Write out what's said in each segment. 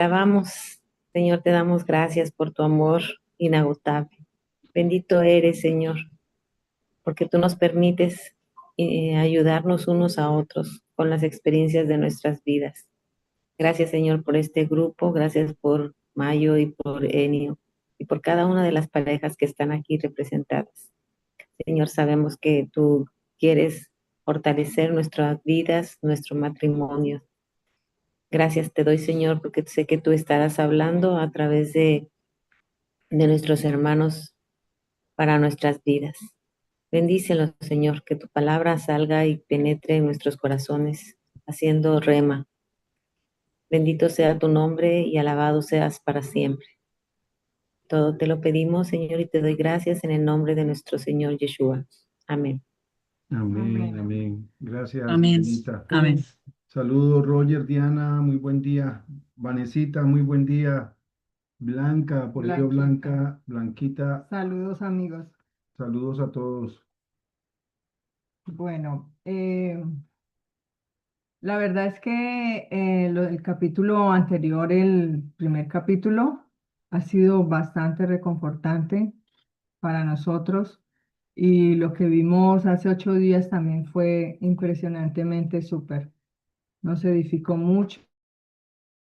Alabamos, Señor, te damos gracias por tu amor inagotable. Bendito eres, Señor, porque tú nos permites ayudarnos unos a otros con las experiencias de nuestras vidas. Gracias, Señor, por este grupo, gracias por Mayo y por Enio y por cada una de las parejas que están aquí representadas. Señor, sabemos que tú quieres fortalecer nuestras vidas, nuestro matrimonio. Gracias te doy, Señor, porque sé que tú estarás hablando a través de nuestros hermanos para nuestras vidas. Bendícelos, Señor, que tu palabra salga y penetre en nuestros corazones, haciendo rema. Bendito sea tu nombre y alabado seas para siempre. Todo te lo pedimos, Señor, y te doy gracias en el nombre de nuestro Señor Yeshua. Amén. Amén, Amén. amén. Gracias, Amén. Dianita. Amén. Saludos, Roger, Diana, muy buen día. Vanesita, muy buen día. Blanca, por ahí veo Blanquita. Blanca, Blanquita, Saludos, amigos. saludos a todos. Bueno, la verdad es que el capítulo anterior, el primer capítulo, ha sido bastante reconfortante para nosotros y lo que vimos hace 8 días también fue impresionantemente súper. Nos edificó mucho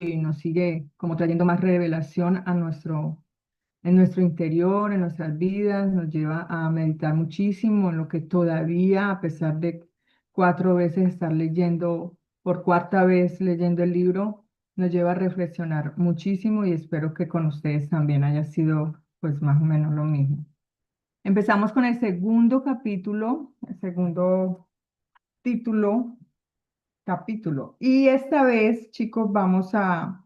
y nos sigue como trayendo más revelación en nuestro interior, en nuestras vidas, nos lleva a meditar muchísimo en lo que todavía, a pesar de 4 veces estar leyendo, por cuarta vez leyendo el libro, nos lleva a reflexionar muchísimo y espero que con ustedes también haya sido pues más o menos lo mismo. Empezamos con el segundo capítulo, el segundo título, capítulo. Y esta vez, chicos, vamos a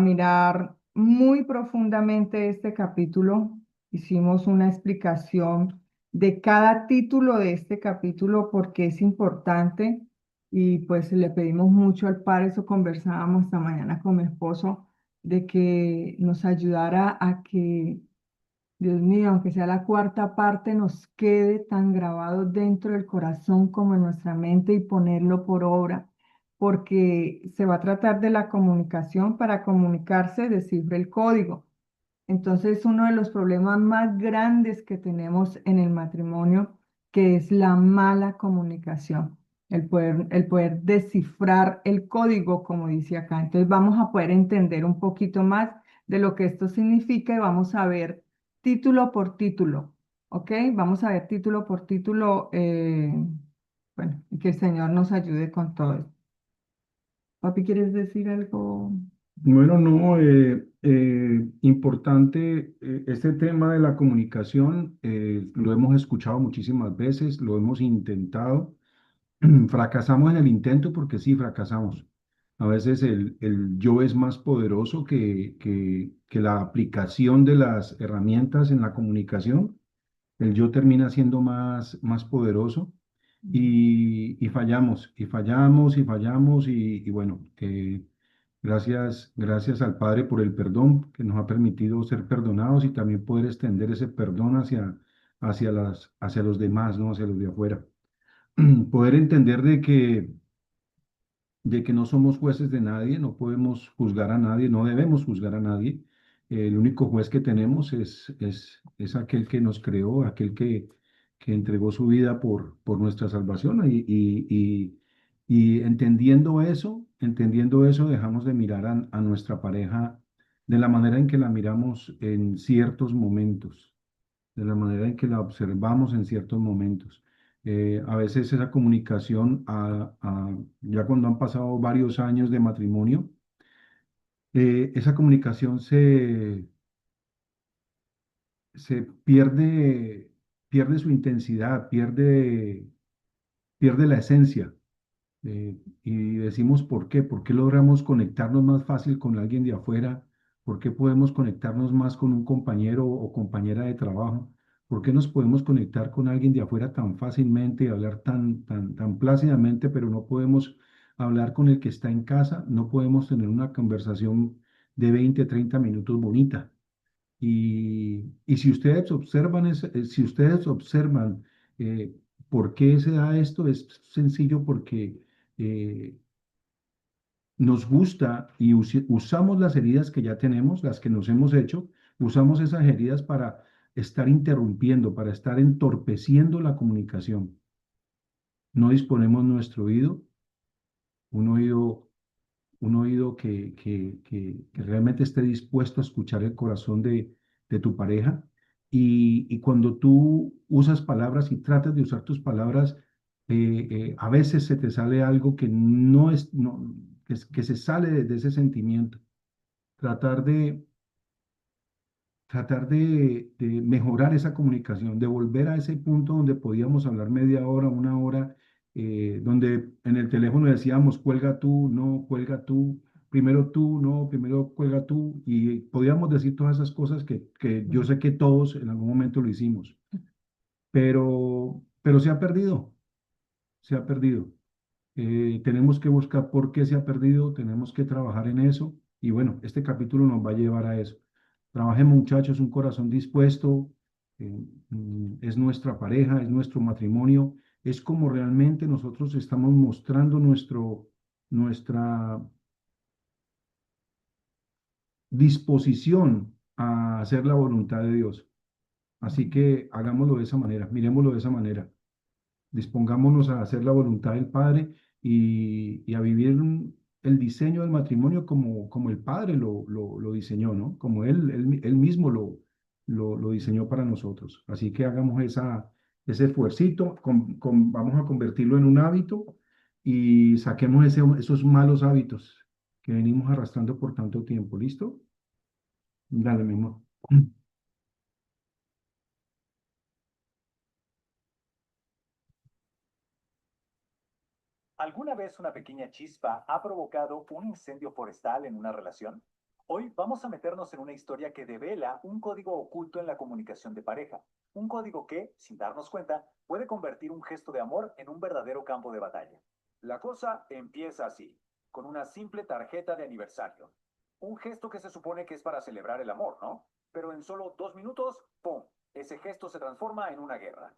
mirar muy profundamente este capítulo. Hicimos una explicación de cada título de este capítulo porque es importante y pues le pedimos mucho al Padre, eso conversábamos esta mañana con mi esposo, de que nos ayudara a que Dios mío, aunque sea la cuarta parte, nos quede tan grabado dentro del corazón como en nuestra mente y ponerlo por obra, porque se va a tratar de la comunicación. Para comunicarse, descifra el código. Entonces, uno de los problemas más grandes que tenemos en el matrimonio, que es la mala comunicación, el poder descifrar el código, como dice acá. Entonces, vamos a poder entender un poquito más de lo que esto significa y vamos a ver título por título, ¿ok? Vamos a ver título por título, bueno, y que el Señor nos ayude con todo esto. Papi, ¿quieres decir algo? Bueno, no, importante, este tema de la comunicación, lo hemos escuchado muchísimas veces, lo hemos intentado. Fracasamos en el intento porque sí, fracasamos. A veces el yo es más poderoso que la aplicación de las herramientas en la comunicación. El yo termina siendo más poderoso y fallamos, y fallamos, y fallamos, y bueno, gracias al Padre por el perdón que nos ha permitido ser perdonados y también poder extender ese perdón hacia los demás, ¿no? Hacia los de afuera. Poder entender de que no somos jueces de nadie, no podemos juzgar a nadie, no debemos juzgar a nadie. El único juez que tenemos es aquel que nos creó, aquel que entregó su vida por nuestra salvación. Y entendiendo eso, dejamos de mirar a nuestra pareja de la manera en que la miramos en ciertos momentos, de la manera en que la observamos en ciertos momentos. A veces esa comunicación, ya cuando han pasado varios años de matrimonio, esa comunicación se pierde su intensidad, pierde la esencia. Y decimos ¿por qué? ¿Por qué logramos conectarnos más fácil con alguien de afuera? ¿Por qué podemos conectarnos más con un compañero o compañera de trabajo? ¿Por qué nos podemos conectar con alguien de afuera tan fácilmente y hablar tan plácidamente, pero no podemos hablar con el que está en casa? No podemos tener una conversación de 20, 30 minutos bonita. Y si ustedes observan, si ustedes observan eh, por qué se da esto, es sencillo porque eh, nos gusta y usamos las heridas que ya tenemos, las que nos hemos hecho, usamos esas heridas para estar interrumpiendo, para estar entorpeciendo la comunicación. No disponemos nuestro oído, un oído, un oído que realmente esté dispuesto a escuchar el corazón de tu pareja. Y cuando tú usas palabras y tratas de usar tus palabras, a veces se te sale algo que no es, no, que se sale de ese sentimiento. Tratar de, tratar de mejorar esa comunicación, de volver a ese punto donde podíamos hablar media hora, una hora, donde en el teléfono decíamos, cuelga tú, no, cuelga tú, no, primero cuelga tú, y podíamos decir todas esas cosas que yo sé que todos en algún momento lo hicimos, pero se ha perdido, se ha perdido. Tenemos que buscar por qué se ha perdido, tenemos que trabajar en eso y bueno, este capítulo nos va a llevar a eso. Trabajemos muchachos, un corazón dispuesto, es nuestra pareja, es nuestro matrimonio, es como realmente nosotros estamos mostrando nuestra disposición a hacer la voluntad de Dios. Así que hagámoslo de esa manera, miremoslo de esa manera. Dispongámonos a hacer la voluntad del Padre y a vivir el diseño del matrimonio como el Padre lo diseñó, ¿no? Como él mismo lo diseñó para nosotros. Así que hagamos ese esfuercito, vamos a convertirlo en un hábito y saquemos esos malos hábitos que venimos arrastrando por tanto tiempo. ¿Listo? Dale, mi amor. ¿Alguna vez una pequeña chispa ha provocado un incendio forestal en una relación? Hoy vamos a meternos en una historia que devela un código oculto en la comunicación de pareja. Un código que, sin darnos cuenta, puede convertir un gesto de amor en un verdadero campo de batalla. La cosa empieza así, con una simple tarjeta de aniversario. Un gesto que se supone que es para celebrar el amor, ¿no? Pero en solo 2 minutos, ¡pum! Ese gesto se transforma en una guerra.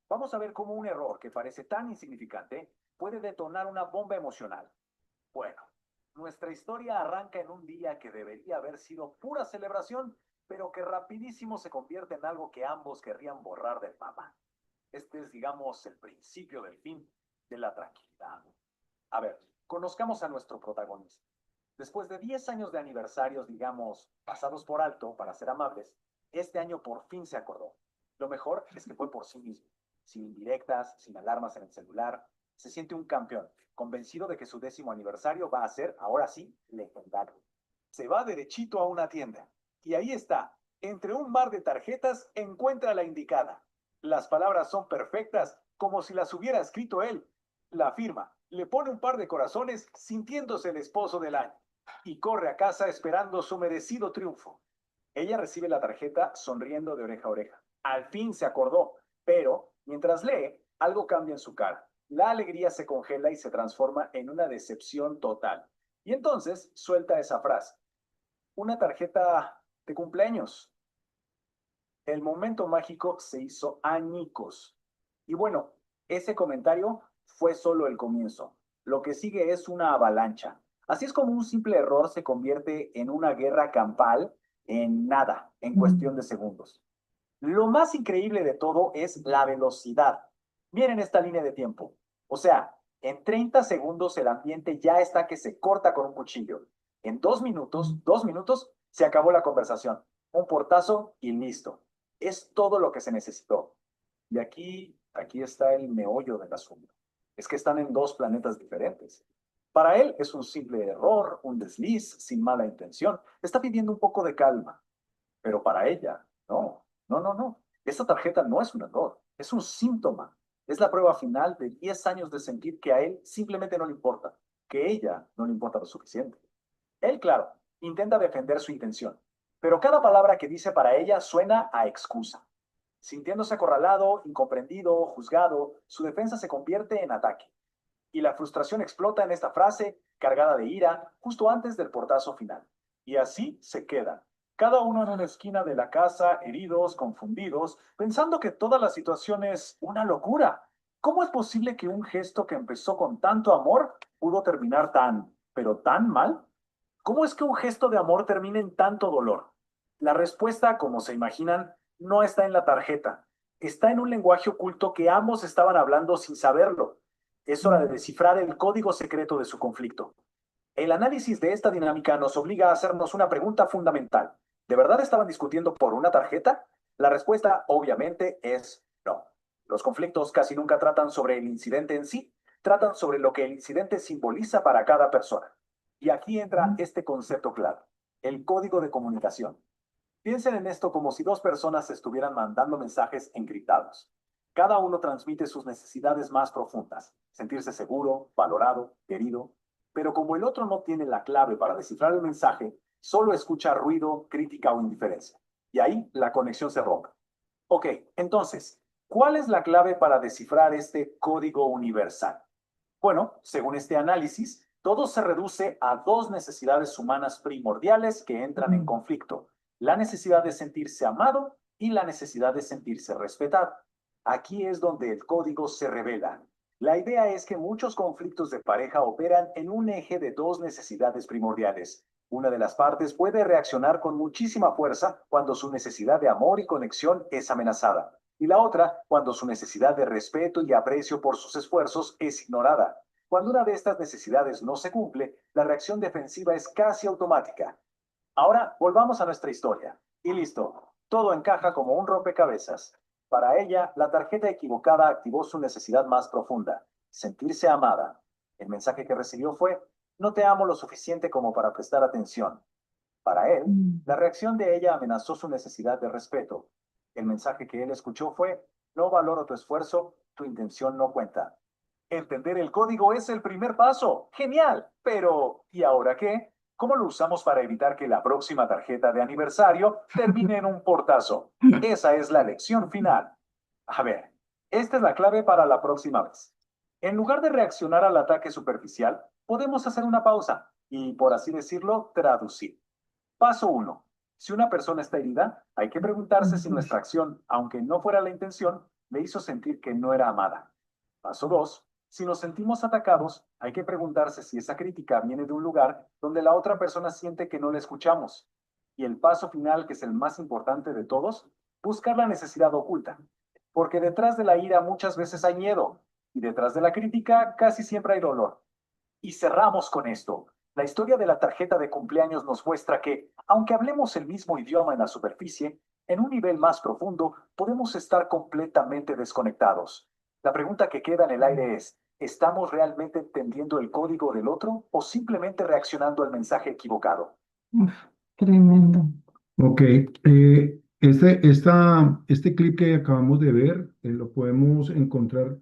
Vamos a ver cómo un error que parece tan insignificante puede detonar una bomba emocional. Bueno, nuestra historia arranca en un día que debería haber sido pura celebración, pero que rapidísimo se convierte en algo que ambos querrían borrar del mapa. Este es, digamos, el principio del fin de la tranquilidad. A ver, conozcamos a nuestro protagonista. Después de 10 años de aniversarios, digamos, pasados por alto, para ser amables, este año por fin se acordó. Lo mejor es que fue por sí mismo, sin indirectas, sin alarmas en el celular. Se siente un campeón, convencido de que su 10º aniversario va a ser, ahora sí, legendario. Se va derechito a una tienda y ahí está, entre un mar de tarjetas, encuentra la indicada. Las palabras son perfectas, como si las hubiera escrito él. La firma, le pone un par de corazones, sintiéndose el esposo del año, y corre a casa esperando su merecido triunfo. Ella recibe la tarjeta sonriendo de oreja a oreja. Al fin se acordó, pero mientras lee, algo cambia en su cara. La alegría se congela y se transforma en una decepción total. Y entonces suelta esa frase. Una tarjeta de cumpleaños. El momento mágico se hizo añicos. Y bueno, ese comentario fue solo el comienzo. Lo que sigue es una avalancha. Así es como un simple error se convierte en una guerra campal en nada, en cuestión de segundos. Lo más increíble de todo es la velocidad. Miren esta línea de tiempo. O sea, en 30 segundos el ambiente ya está que se corta con un cuchillo. En 2 minutos, se acabó la conversación. Un portazo y listo. Es todo lo que se necesitó. Y aquí está el meollo del asunto. Es que están en dos planetas diferentes. Para él es un simple error, un desliz, sin mala intención. Está pidiendo un poco de calma. Pero para ella, no, no, no, no. Esta tarjeta no es un error, es un síntoma. Es la prueba final de 10 años de sentir que a él simplemente no le importa, que ella no le importa lo suficiente. Él, claro, intenta defender su intención, pero cada palabra que dice para ella suena a excusa. Sintiéndose acorralado, incomprendido, juzgado, su defensa se convierte en ataque. Y la frustración explota en esta frase, cargada de ira, justo antes del portazo final. Y así se quedan, cada uno en una esquina de la casa, heridos, confundidos, pensando que toda la situación es una locura. ¿Cómo es posible que un gesto que empezó con tanto amor pudo terminar tan ¿Pero tan mal? ¿Cómo es que un gesto de amor termina en tanto dolor? La respuesta, como se imaginan, no está en la tarjeta. Está en un lenguaje oculto que ambos estaban hablando sin saberlo. Es hora de descifrar el código secreto de su conflicto. El análisis de esta dinámica nos obliga a hacernos una pregunta fundamental. ¿De verdad estaban discutiendo por una tarjeta? La respuesta, obviamente, es no. Los conflictos casi nunca tratan sobre el incidente en sí, tratan sobre lo que el incidente simboliza para cada persona. Y aquí entra este concepto clave, el código de comunicación. Piensen en esto como si dos personas estuvieran mandando mensajes encriptados. Cada uno transmite sus necesidades más profundas, sentirse seguro, valorado, querido, pero como el otro no tiene la clave para descifrar el mensaje, solo escucha ruido, crítica o indiferencia. Y ahí la conexión se rompe. Ok, entonces, ¿cuál es la clave para descifrar este código universal? Bueno, según este análisis, todo se reduce a dos necesidades humanas primordiales que entran en conflicto: la necesidad de sentirse amado y la necesidad de sentirse respetado. Aquí es donde el código se revela. La idea es que muchos conflictos de pareja operan en un eje de dos necesidades primordiales. Una de las partes puede reaccionar con muchísima fuerza cuando su necesidad de amor y conexión es amenazada, y la otra cuando su necesidad de respeto y aprecio por sus esfuerzos es ignorada. Cuando una de estas necesidades no se cumple, la reacción defensiva es casi automática. Ahora volvamos a nuestra historia. Y listo, todo encaja como un rompecabezas. Para ella, la tarjeta equivocada activó su necesidad más profunda: sentirse amada. El mensaje que recibió fue: no te amo lo suficiente como para prestar atención. Para él, la reacción de ella amenazó su necesidad de respeto. El mensaje que él escuchó fue: no valoro tu esfuerzo, tu intención no cuenta. Entender el código es el primer paso. Genial. Pero, ¿y ahora qué? ¿Cómo lo usamos para evitar que la próxima tarjeta de aniversario termine en un portazo? Esa es la lección final. A ver, esta es la clave para la próxima vez. En lugar de reaccionar al ataque superficial, podemos hacer una pausa y, por así decirlo, traducir. Paso 1. Si una persona está herida, hay que preguntarse si nuestra acción, aunque no fuera la intención, le hizo sentir que no era amada. Paso 2. Si nos sentimos atacados, hay que preguntarse si esa crítica viene de un lugar donde la otra persona siente que no le escuchamos. Y el paso final, que es el más importante de todos: buscar la necesidad oculta. Porque detrás de la ira muchas veces hay miedo, y detrás de la crítica casi siempre hay dolor. Y cerramos con esto. La historia de la tarjeta de cumpleaños nos muestra que, aunque hablemos el mismo idioma en la superficie, en un nivel más profundo podemos estar completamente desconectados. La pregunta que queda en el aire es: ¿estamos realmente entendiendo el código del otro o simplemente reaccionando al mensaje equivocado? Uf, tremendo. Ok, este clip que acabamos de ver lo podemos encontrar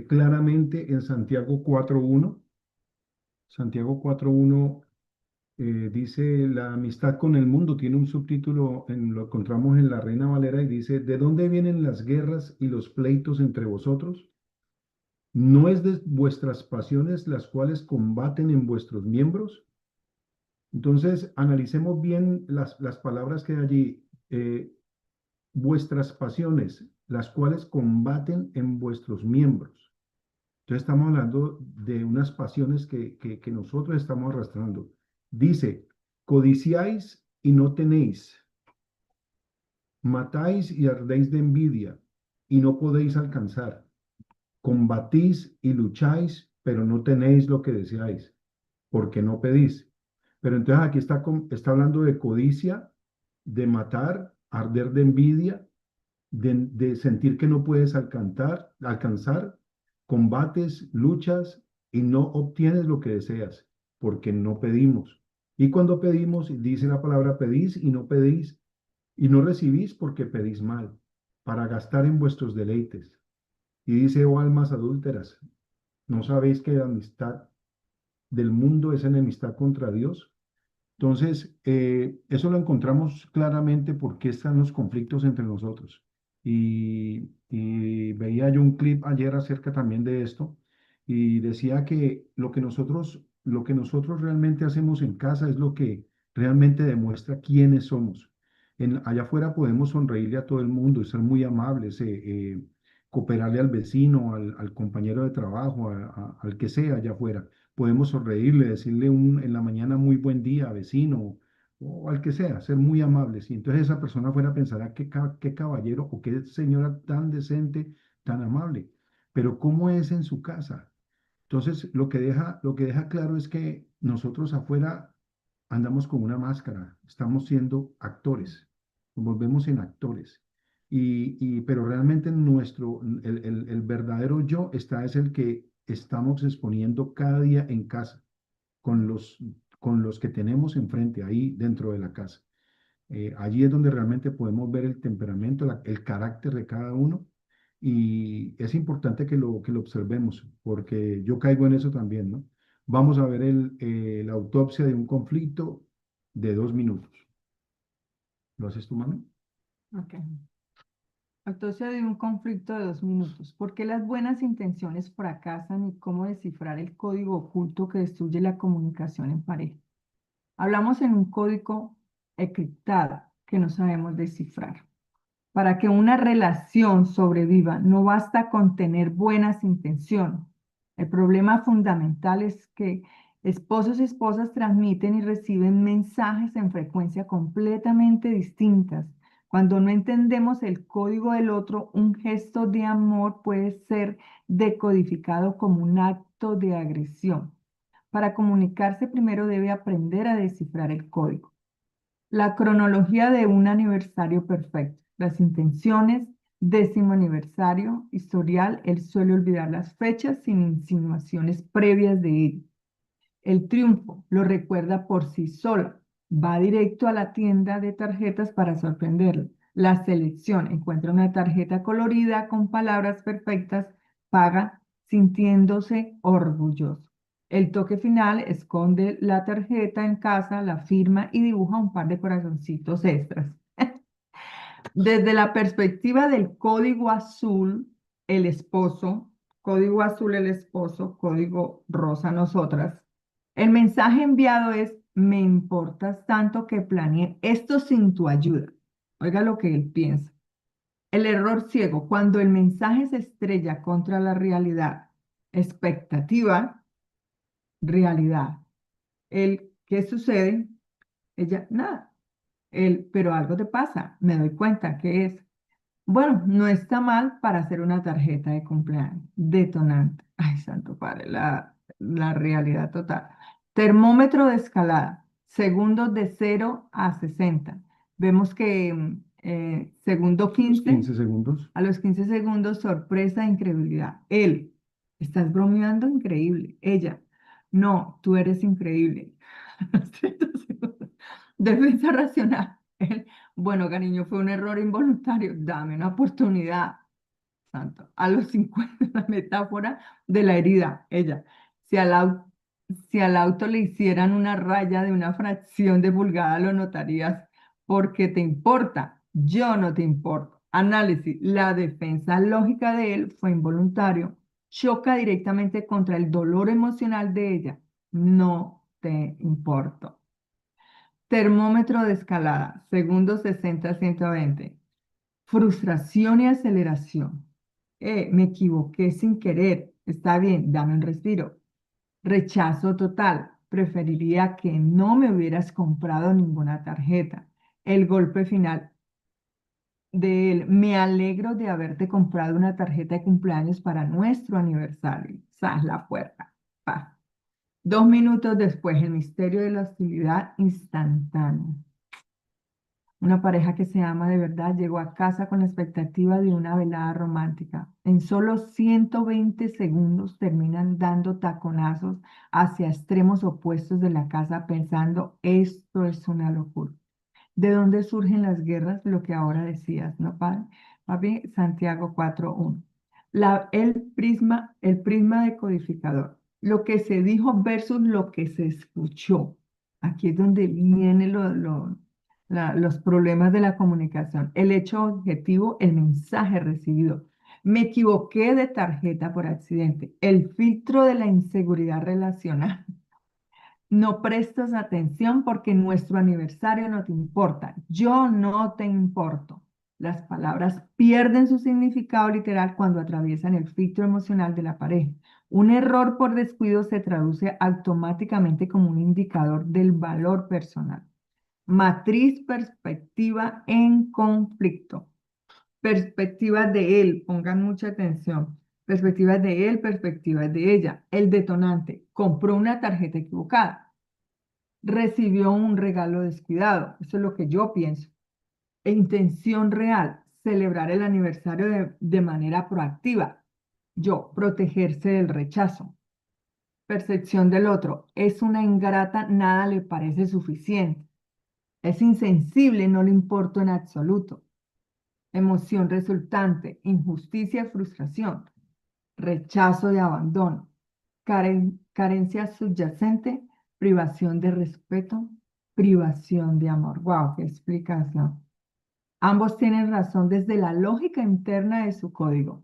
claramente en Santiago 4.1. Santiago 4.1 dice: la amistad con el mundo. Tiene un subtítulo, lo encontramos en la Reina Valera, y dice: ¿de dónde vienen las guerras y los pleitos entre vosotros? ¿No es de vuestras pasiones las cuales combaten en vuestros miembros? Entonces, analicemos bien las palabras que hay allí. Vuestras pasiones, las cuales combaten en vuestros miembros. Entonces, estamos hablando de unas pasiones que nosotros estamos arrastrando. Dice: codiciáis y no tenéis, matáis y ardéis de envidia y no podéis alcanzar, combatís y lucháis, pero no tenéis lo que deseáis, porque no pedís. Pero entonces aquí está hablando de codicia, de matar, arder de envidia, de sentir que no puedes alcanzar, combates, luchas y no obtienes lo que deseas, porque no pedimos. Y cuando pedimos, dice la palabra: pedís y no pedís, y no recibís porque pedís mal, para gastar en vuestros deleites. Y dice: oh almas adúlteras, ¿no sabéis que la amistad del mundo es enemistad contra Dios? Entonces, eso lo encontramos claramente porque están los conflictos entre nosotros. Y veía yo un clip ayer acerca también de esto, y decía que lo que nosotros realmente hacemos en casa es lo que realmente demuestra quiénes somos. Allá afuera podemos sonreírle a todo el mundo, ser muy amables, cooperarle al vecino, al compañero de trabajo, al que sea allá afuera, podemos sonreírle, decirle en la mañana muy buen día, vecino, o al que sea, ser muy amables. Y entonces esa persona fuera a pensar, "Ah, qué caballero o qué señora tan decente, tan amable. Pero ¿cómo es en su casa? Entonces, lo que deja claro es que nosotros afuera andamos con una máscara, estamos siendo actores, nos volvemos en actores. Pero realmente el verdadero yo es el que estamos exponiendo cada día en casa, con los que tenemos enfrente, ahí dentro de la casa. Allí es donde realmente podemos ver el temperamento, el carácter de cada uno y es importante que lo observemos porque yo caigo en eso también, ¿no? Vamos a ver la autopsia de un conflicto de 2 minutos. ¿Lo haces tú, mami? Ok. Autopsia de un conflicto de 2 minutos. ¿Por qué las buenas intenciones fracasan y cómo descifrar el código oculto que destruye la comunicación en pareja? Hablamos en un código encriptado que no sabemos descifrar. Para que una relación sobreviva, no basta con tener buenas intenciones. El problema fundamental es que esposos y esposas transmiten y reciben mensajes en frecuencia completamente distintas. Cuando no entendemos el código del otro, un gesto de amor puede ser decodificado como un acto de agresión. Para comunicarse, primero debe aprender a descifrar el código. La cronología de un aniversario perfecto. Las intenciones, 10º aniversario, historial, él suele olvidar las fechas sin insinuaciones previas de ello. El triunfo lo recuerda por sí sola. Va directo a la tienda de tarjetas para sorprenderlo. La selección encuentra una tarjeta colorida con palabras perfectas, paga sintiéndose orgulloso. El toque final esconde la tarjeta en casa, la firma y dibuja un par de corazoncitos extras. Desde la perspectiva del código azul, el esposo, código azul el esposo, código rosa nosotras, el mensaje enviado es, me importas tanto que planeé esto sin tu ayuda. Oiga lo que él piensa. El error ciego, cuando el mensaje se estrella contra la realidad, expectativa, realidad. ¿Qué sucede? Ella, nada. Pero algo te pasa, me doy cuenta que es. Bueno, no está mal para hacer una tarjeta de cumpleaños. Detonante. Ay, santo padre, la realidad total. Termómetro de escalada. Segundos de 0 a 60. Vemos que segundo Los 15, 15 segundos. a los 15 segundos, sorpresa e incredulidad. Él, estás bromeando, increíble. Ella, no, tú eres increíble. A los 30 segundos. Defensa racional. Él, bueno, cariño, fue un error involuntario. Dame una oportunidad. Santo. A los 50, la metáfora de la herida. Ella, si al auto le hicieran una raya de una fracción de pulgada, lo notarías porque te importa. Yo no te importo. Análisis. La defensa lógica de él fue involuntario. Choca directamente contra el dolor emocional de ella. No te importo. Termómetro de escalada, segundos 60 a 120. Frustración y aceleración. Me equivoqué sin querer. Está bien, dame un respiro. Rechazo total. Preferiría que no me hubieras comprado ninguna tarjeta. El golpe final de él. Me alegro de haberte comprado una tarjeta de cumpleaños para nuestro aniversario. ¡Sas la puerta! Pa. 2 minutos después, el misterio de la hostilidad instantánea. Una pareja que se ama de verdad llegó a casa con la expectativa de una velada romántica. En solo 120 segundos terminan dando taconazos hacia extremos opuestos de la casa pensando, esto es una locura. ¿De dónde surgen las guerras? Lo que ahora decías, ¿no, padre? Papi, Santiago 4:1. El prisma decodificador. Lo que se dijo versus lo que se escuchó. Aquí es donde vienen los problemas de la comunicación. El hecho objetivo, el mensaje recibido. Me equivoqué de tarjeta por accidente. El filtro de la inseguridad relacional. No prestas atención porque nuestro aniversario no te importa. Yo no te importo. Las palabras pierden su significado literal cuando atraviesan el filtro emocional de la pareja. Un error por descuido se traduce automáticamente como un indicador del valor personal. Matriz perspectiva en conflicto. Perspectivas de él, pongan mucha atención. Perspectivas de él, perspectivas de ella. El detonante, compró una tarjeta equivocada, recibió un regalo descuidado. Eso es lo que yo pienso. E intención real, celebrar el aniversario de manera proactiva. Yo, protegerse del rechazo. Percepción del otro, es una ingrata, nada le parece suficiente. Es insensible, no le importa en absoluto. Emoción resultante, injusticia, frustración, rechazo de abandono, carencia subyacente, privación de respeto, privación de amor. ¡Wow! ¡Qué explicación! Ambos tienen razón desde la lógica interna de su código.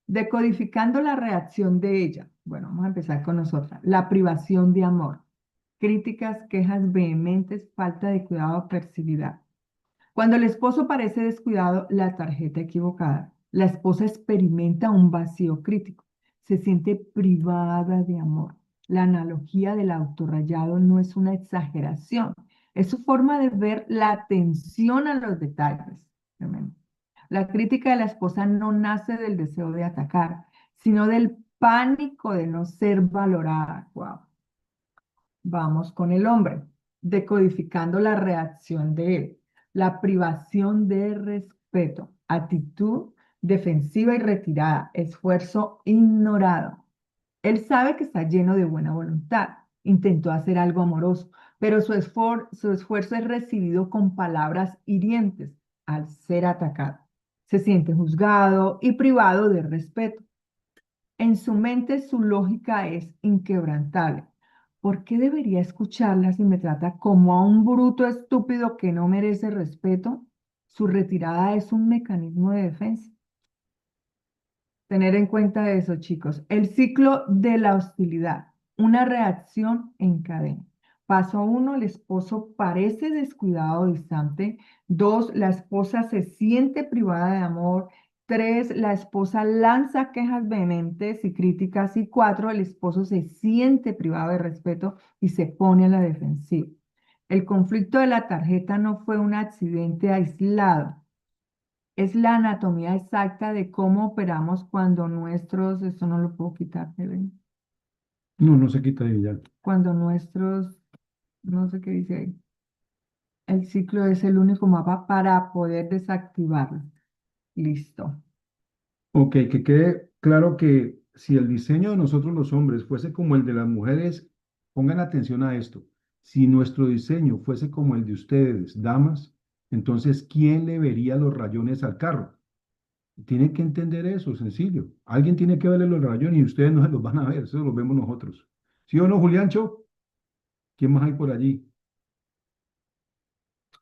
Decodificando la reacción de ella. Bueno, vamos a empezar con nosotras. La privación de amor. Críticas, quejas vehementes, falta de cuidado, agresividad. Cuando el esposo parece descuidado, la tarjeta equivocada. La esposa experimenta un vacío crítico. Se siente privada de amor. La analogía del autorrayado no es una exageración. Es su forma de ver la atención a los detalles. Tremendo. La crítica de la esposa no nace del deseo de atacar, sino del pánico de no ser valorada. Wow. Vamos con el hombre, decodificando la reacción de él. La privación de respeto, actitud defensiva y retirada, esfuerzo ignorado. Él sabe que está lleno de buena voluntad, intentó hacer algo amoroso, pero su esfuerzo es recibido con palabras hirientes al ser atacado. Se siente juzgado y privado de respeto. En su mente su lógica es inquebrantable. ¿Por qué debería escucharla si me trata como a un bruto estúpido que no merece respeto? Su retirada es un mecanismo de defensa. Tener en cuenta eso, chicos. El ciclo de la hostilidad, una reacción en cadena. Paso 1, el esposo parece descuidado, distante. 2, la esposa se siente privada de amor. 3, la esposa lanza quejas vehementes y críticas. Y 4, el esposo se siente privado de respeto y se pone a la defensiva. El conflicto de la tarjeta no fue un accidente aislado. Es la anatomía exacta de cómo operamos cuando nuestros, esto no lo puedo quitar, bebé, No, no se quita de ya. cuando nuestros, no sé qué dice ahí, el ciclo es el único mapa para poder desactivarlo. Listo. Ok, que quede claro que si el diseño de nosotros los hombres fuese como el de las mujeres, pongan atención a esto. Si nuestro diseño fuese como el de ustedes, damas, entonces, ¿quién le vería los rayones al carro? Tienen que entender eso, sencillo. Alguien tiene que verle los rayones y ustedes no se los van a ver, eso los vemos nosotros. ¿Sí o no, Juliancho? ¿Quién más hay por allí?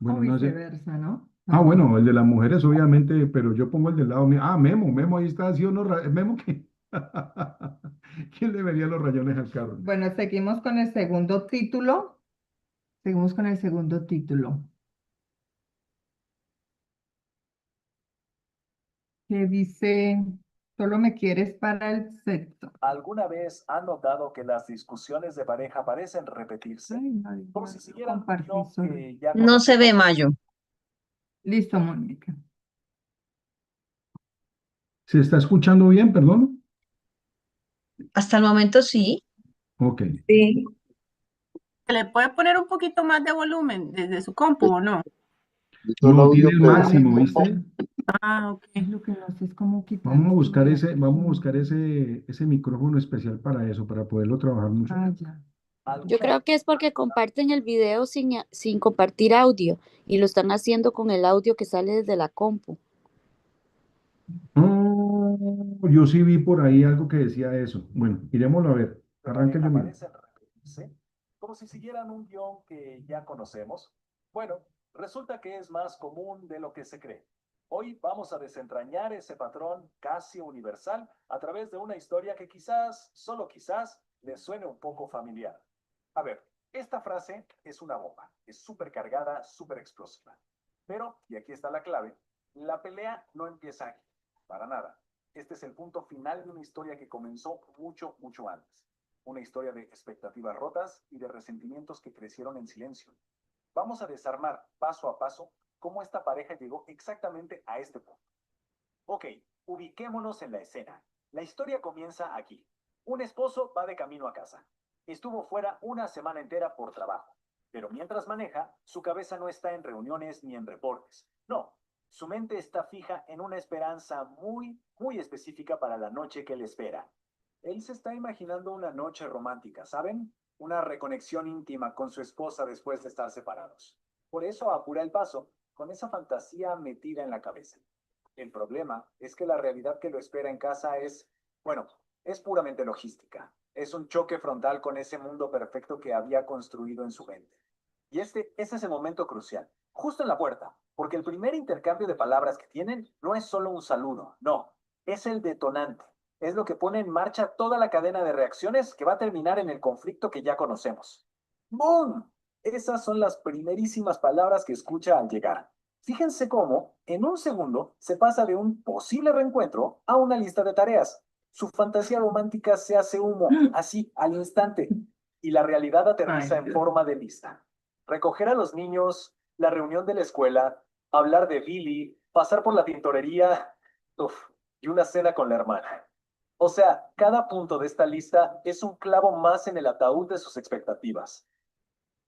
O Bueno, no sé. viceversa, ¿no? Ah, También. bueno, el de las mujeres, obviamente, pero yo pongo el del lado mío. Ah, Memo, Memo, ahí está, ¿sí o no? Memo, ¿qué? ¿Quién le vería los rayones al carro? Bueno, seguimos con el segundo título. Seguimos con el segundo título, que dice, solo me quieres para el sexo. ¿Alguna vez han notado que las discusiones de pareja parecen repetirse? Ay, no, Como no si lo siguieran un compartí guión solo. que ya No se ve conocemos. Mayo. Listo, Mónica. ¿Se está escuchando bien, perdón? Hasta el momento sí. Ok. Sí, ¿Le puede poner un poquito más de volumen desde su compu o no? No, tiene el máximo, ¿viste? Ah, ok. Es lo que no sé, es como quitar Vamos a esto buscar de ese, vamos a aquí. buscar ese micrófono especial para eso, para poderlo trabajar mucho. Ah, ya. Yo creo que es porque comparten el video sin compartir audio y lo están haciendo con el audio que sale desde la compu. Oh, yo sí vi por ahí algo que decía eso. Bueno, iremoslo a ver. De Arranque yo, pareja mira. parecen repetirse, como si siguieran un guión que ya conocemos. Bueno, resulta que es más común de lo que se cree. Hoy vamos a desentrañar ese patrón casi universal a través de una historia que quizás, solo quizás, les suene un poco familiar. A ver, esta frase es una bomba, es súper cargada, súper explosiva. Pero, y aquí está la clave, La pelea no empieza aquí, para nada. Este es el punto final de una historia que comenzó mucho, mucho antes. Una historia de expectativas rotas y de resentimientos que crecieron en silencio. Vamos a desarmar paso a paso cómo esta pareja llegó exactamente a este punto. Ok, ubiquémonos en la escena. La historia comienza aquí. Un esposo va de camino a casa. Estuvo fuera una semana entera por trabajo, pero mientras maneja, su cabeza no está en reuniones ni en reportes. No, su mente está fija en una esperanza muy, muy específica para la noche que le espera. Él se está imaginando una noche romántica, ¿saben? Una reconexión íntima con su esposa después de estar separados. Por eso apura el paso, con esa fantasía metida en la cabeza. El problema es que la realidad que lo espera en casa es, bueno, es puramente logística. Es un choque frontal con ese mundo perfecto que había construido en su mente. Y este es ese momento crucial, justo en la puerta, porque el primer intercambio de palabras que tienen no es solo un saludo, no, es el detonante. Es lo que pone en marcha toda la cadena de reacciones que va a terminar en el conflicto que ya conocemos. ¡Boom! Esas son las primerísimas palabras que escucha al llegar. Fíjense cómo, en un segundo, se pasa de un posible reencuentro a una lista de tareas. Su fantasía romántica se hace humo, así, al instante, y la realidad aterriza en forma de lista. Recoger a los niños, la reunión de la escuela, hablar de Billy, pasar por la tintorería, uf, y una cena con la hermana. O sea, cada punto de esta lista es un clavo más en el ataúd de sus expectativas.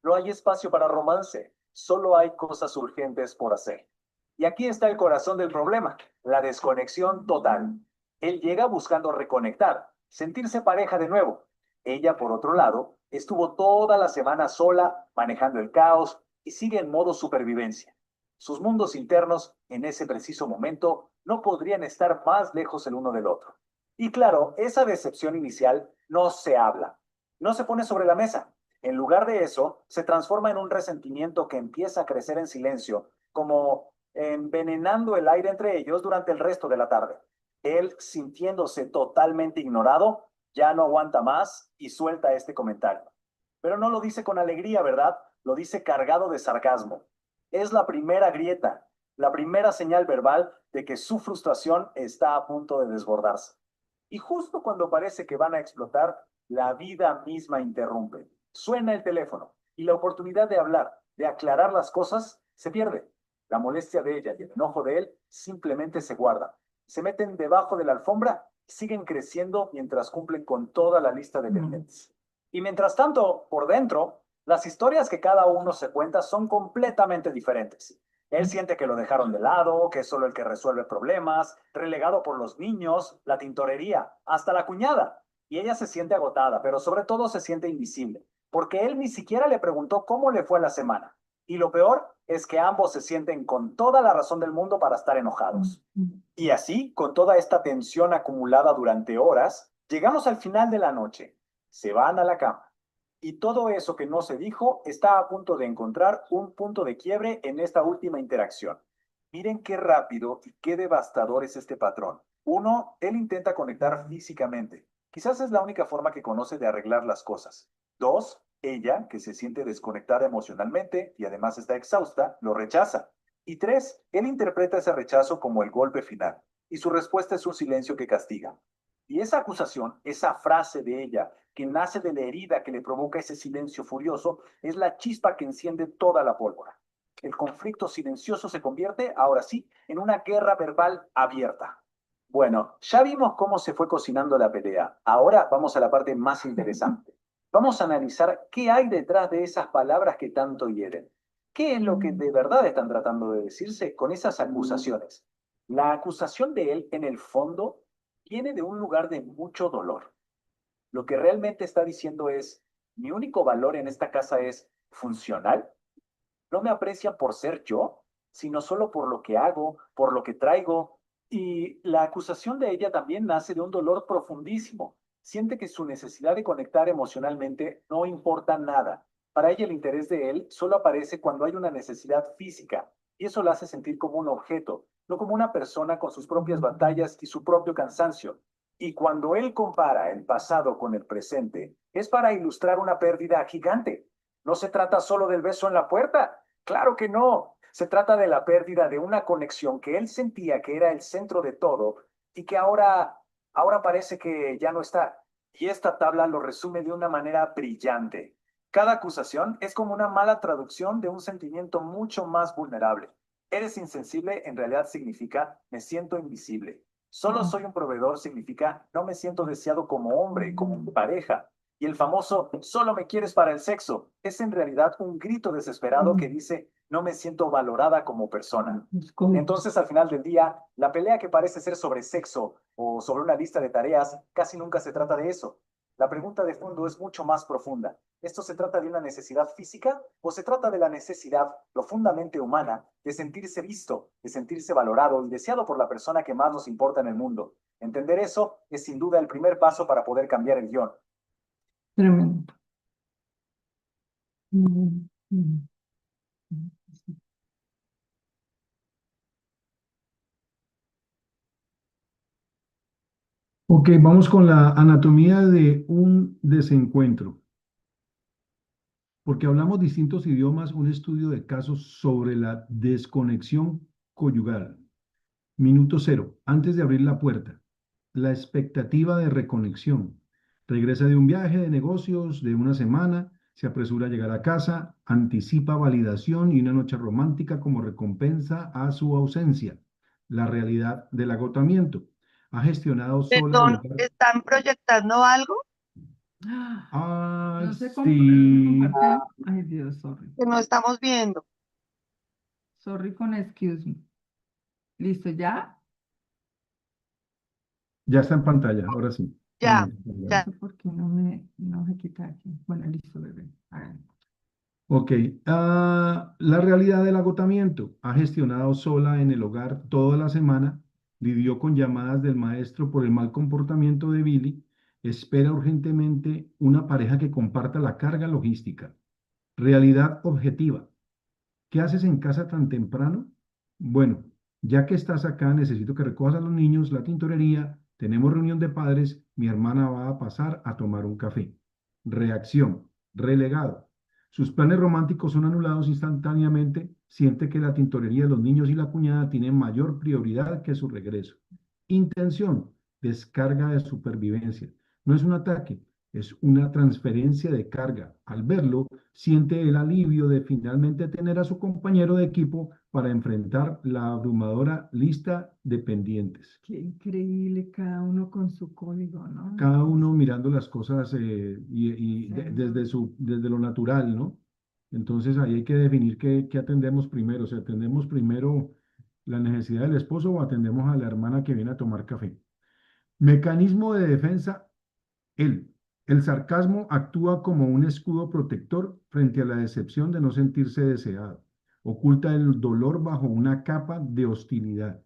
No hay espacio para romance, solo hay cosas urgentes por hacer. Y aquí está el corazón del problema, la desconexión total. Él llega buscando reconectar, sentirse pareja de nuevo. Ella, por otro lado, estuvo toda la semana sola, manejando el caos y sigue en modo supervivencia. Sus mundos internos, en ese preciso momento, no podrían estar más lejos el uno del otro. Y claro, esa decepción inicial no se habla, no se pone sobre la mesa. En lugar de eso, se transforma en un resentimiento que empieza a crecer en silencio, como envenenando el aire entre ellos durante el resto de la tarde. Él, sintiéndose totalmente ignorado, ya no aguanta más y suelta este comentario. Pero no lo dice con alegría, ¿verdad? Lo dice cargado de sarcasmo. Es la primera grieta, la primera señal verbal de que su frustración está a punto de desbordarse. Y justo cuando parece que van a explotar, la vida misma interrumpe. Suena el teléfono y la oportunidad de hablar, de aclarar las cosas, se pierde. La molestia de ella y el enojo de él simplemente se guardan. Se meten debajo de la alfombra y siguen creciendo mientras cumplen con toda la lista de pendientes. Y mientras tanto, por dentro, las historias que cada uno se cuenta son completamente diferentes. Él siente que lo dejaron de lado, que es solo el que resuelve problemas, relegado por los niños, la tintorería, hasta la cuñada. Y ella se siente agotada, pero sobre todo se siente invisible, porque él ni siquiera le preguntó cómo le fue la semana. Y lo peor es que ambos se sienten con toda la razón del mundo para estar enojados. Y así, con toda esta tensión acumulada durante horas, llegamos al final de la noche. Se van a la cama. Y todo eso que no se dijo está a punto de encontrar un punto de quiebre en esta última interacción. Miren qué rápido y qué devastador es este patrón. Uno, él intenta conectar físicamente. Quizás es la única forma que conoce de arreglar las cosas. Dos, ella, que se siente desconectada emocionalmente y además está exhausta, lo rechaza. Y tres, él interpreta ese rechazo como el golpe final. Y su respuesta es un silencio que castiga. Y esa acusación, esa frase de ella, que nace de la herida que le provoca ese silencio furioso, es la chispa que enciende toda la pólvora. El conflicto silencioso se convierte, ahora sí, en una guerra verbal abierta. Bueno, ya vimos cómo se fue cocinando la pelea. Ahora vamos a la parte más interesante. Vamos a analizar qué hay detrás de esas palabras que tanto hieren. ¿Qué es lo que de verdad están tratando de decirse con esas acusaciones? La acusación de él, en el fondo, viene de un lugar de mucho dolor. Lo que realmente está diciendo es, mi único valor en esta casa es funcional. No me aprecian por ser yo, sino solo por lo que hago, por lo que traigo. Y la acusación de ella también nace de un dolor profundísimo. Siente que su necesidad de conectar emocionalmente no importa nada. Para ella el interés de él solo aparece cuando hay una necesidad física, y eso la hace sentir como un objeto, no como una persona con sus propias batallas y su propio cansancio. Y cuando él compara el pasado con el presente, es para ilustrar una pérdida gigante. No se trata solo del beso en la puerta. Claro que no. Se trata de la pérdida de una conexión que él sentía que era el centro de todo y que ahora parece que ya no está. Y esta tabla lo resume de una manera brillante. Cada acusación es como una mala traducción de un sentimiento mucho más vulnerable. Eres insensible en realidad significa me siento invisible. Solo soy un proveedor significa no me siento deseado como hombre, como pareja. Y el famoso solo me quieres para el sexo es en realidad un grito desesperado que dice no me siento valorada como persona. Entonces, al final del día, la pelea que parece ser sobre sexo o sobre una lista de tareas casi nunca se trata de eso. La pregunta de fondo es mucho más profunda. ¿Esto se trata de una necesidad física o se trata de la necesidad profundamente humana de sentirse visto, de sentirse valorado y deseado por la persona que más nos importa en el mundo? Entender eso es sin duda el primer paso para poder cambiar el guión. Tremendo. Mm, mm, mm. Ok, vamos con la anatomía de un desencuentro. Porque hablamos distintos idiomas, un estudio de casos sobre la desconexión conyugal. Minuto cero, antes de abrir la puerta. La expectativa de reconexión. Regresa de un viaje de negocios de una semana, se apresura a llegar a casa, anticipa validación y una noche romántica como recompensa a su ausencia. La realidad del agotamiento. Ha gestionado sola el Perdón, lugar. ¿están proyectando algo? Ah, No sé sí. compartir. Ay, Dios, sorry. Que no estamos viendo. Sorry con excuse me. ¿Listo ya? Ya está en pantalla, ahora sí. Ya, No ya. sé por qué no se quita aquí. Bueno, listo, bebé. Háganlo. Ok, la realidad del agotamiento. Ha gestionado sola en el hogar toda la semana, lidió con llamadas del maestro por el mal comportamiento de Billy, espera urgentemente una pareja que comparta la carga logística. Realidad objetiva. ¿Qué haces en casa tan temprano? Bueno, ya que estás acá, necesito que recojas a los niños, la tintorería, tenemos reunión de padres, mi hermana va a pasar a tomar un café. Reacción, relegado. Sus planes románticos son anulados instantáneamente, siente que la tintorería de los niños y la cuñada tienen mayor prioridad que su regreso. Intención, descarga de supervivencia. No es un ataque, es una transferencia de carga. Al verlo, siente el alivio de finalmente tener a su compañero de equipo para enfrentar la abrumadora lista de pendientes. Qué increíble cada uno con su código, ¿no? Cada uno mirando las cosas Sí. desde lo natural, ¿no? Entonces ahí hay que definir qué atendemos primero. O sea, ¿atendemos primero la necesidad del esposo o atendemos a la hermana que viene a tomar café? Mecanismo de defensa, él. El sarcasmo actúa como un escudo protector frente a la decepción de no sentirse deseado. Oculta el dolor bajo una capa de hostilidad.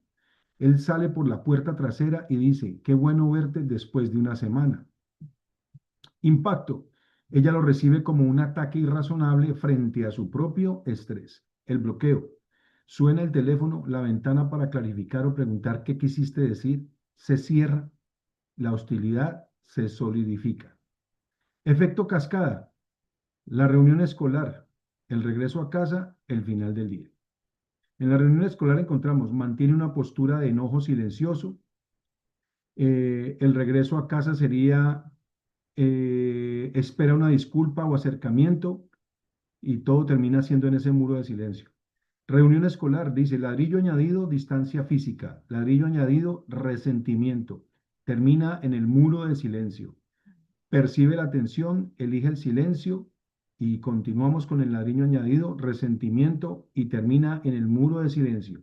Él sale por la puerta trasera y dice, qué bueno verte después de una semana. Impacto. Ella lo recibe como un ataque irrazonable frente a su propio estrés. El bloqueo. Suena el teléfono, la ventana para clarificar o preguntar qué quisiste decir. Se cierra. La hostilidad se solidifica. Efecto cascada. La reunión escolar. El regreso a casa, el final del día. En la reunión escolar encontramos, mantiene una postura de enojo silencioso. El regreso a casa sería, espera una disculpa o acercamiento y todo termina siendo en ese muro de silencio. Reunión escolar, dice, ladrillo añadido, distancia física. Ladrillo añadido, resentimiento. Termina en el muro de silencio. Percibe la tensión, elige el silencio y continuamos con el ladrillo añadido, resentimiento y termina en el muro de silencio.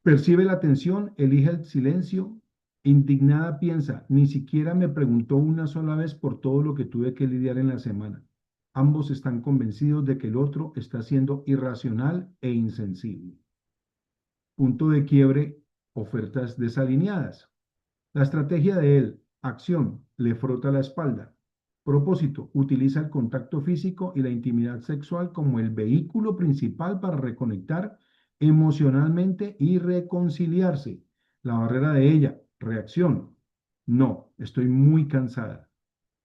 Percibe la tensión, elige el silencio, indignada piensa, ni siquiera me preguntó una sola vez por todo lo que tuve que lidiar en la semana. Ambos están convencidos de que el otro está siendo irracional e insensible. Punto de quiebre, ofertas desalineadas. La estrategia de él, acción, le frota la espalda. Propósito, utiliza el contacto físico y la intimidad sexual como el vehículo principal para reconectar emocionalmente y reconciliarse. La barrera de ella, reacción, no, estoy muy cansada.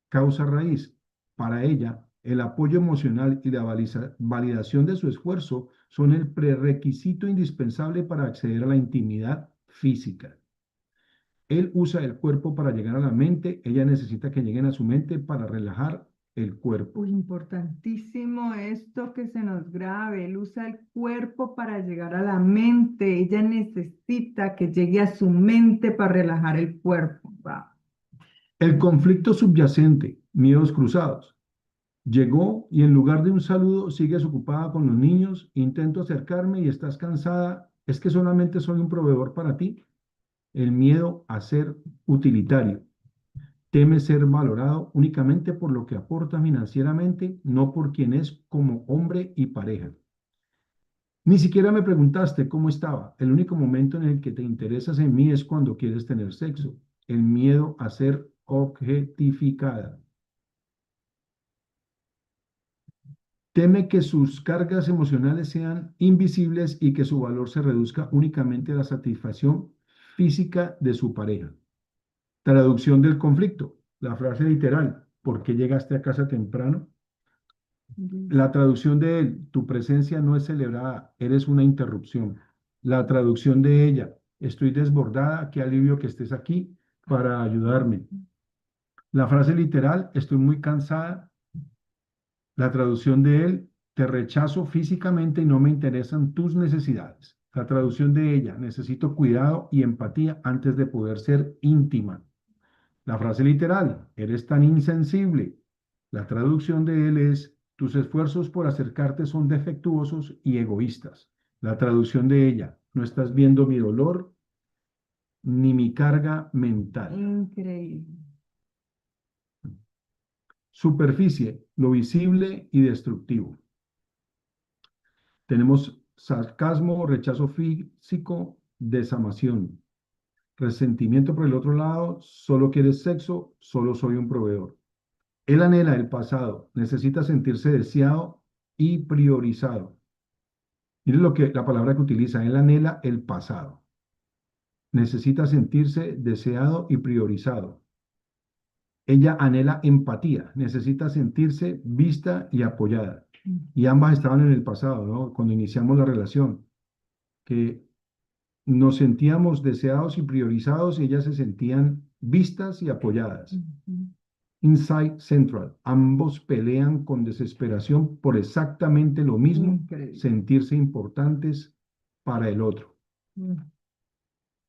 Causa raíz, para ella, el apoyo emocional y la validación de su esfuerzo son el prerequisito indispensable para acceder a la intimidad física. Él usa el cuerpo para llegar a la mente, ella necesita que lleguen a su mente para relajar el cuerpo. Uy, importantísimo esto que se nos grabe. Él usa el cuerpo para llegar a la mente. Ella necesita que llegue a su mente para relajar el cuerpo. Wow. El conflicto subyacente, miedos cruzados. Llegó y en lugar de un saludo sigues ocupada con los niños, intento acercarme y estás cansada. ¿Es que solamente soy un proveedor para ti? El miedo a ser utilitario. Teme ser valorado únicamente por lo que aporta financieramente, no por quien es como hombre y pareja. Ni siquiera me preguntaste cómo estaba. El único momento en el que te interesas en mí es cuando quieres tener sexo. El miedo a ser objetificada. Teme que sus cargas emocionales sean invisibles y que su valor se reduzca únicamente a la satisfacción física de su pareja. Traducción del conflicto. La frase literal, ¿por qué llegaste a casa temprano? La traducción de él, tu presencia no es celebrada, eres una interrupción. La traducción de ella, estoy desbordada, qué alivio que estés aquí para ayudarme. La frase literal, estoy muy cansada. La traducción de él, te rechazo físicamente y no me interesan tus necesidades. La traducción de ella, necesito cuidado y empatía antes de poder ser íntima. La frase literal, eres tan insensible. La traducción de él es, tus esfuerzos por acercarte son defectuosos y egoístas. La traducción de ella, no estás viendo mi dolor ni mi carga mental. Increíble. Superficie, lo visible y destructivo. Tenemos sarcasmo, rechazo físico, desamación. Resentimiento por el otro lado, solo quieres sexo, solo soy un proveedor. Él anhela el pasado, necesita sentirse deseado y priorizado. Miren la palabra que utiliza, él anhela el pasado. Necesita sentirse deseado y priorizado. Ella anhela empatía, necesita sentirse vista y apoyada. Y ambas estaban en el pasado, ¿no? Cuando iniciamos la relación, que nos sentíamos deseados y priorizados y ellas se sentían vistas y apoyadas. Inside Central, ambos pelean con desesperación por exactamente lo mismo, Increíble. sentirse importantes para el otro. Mm.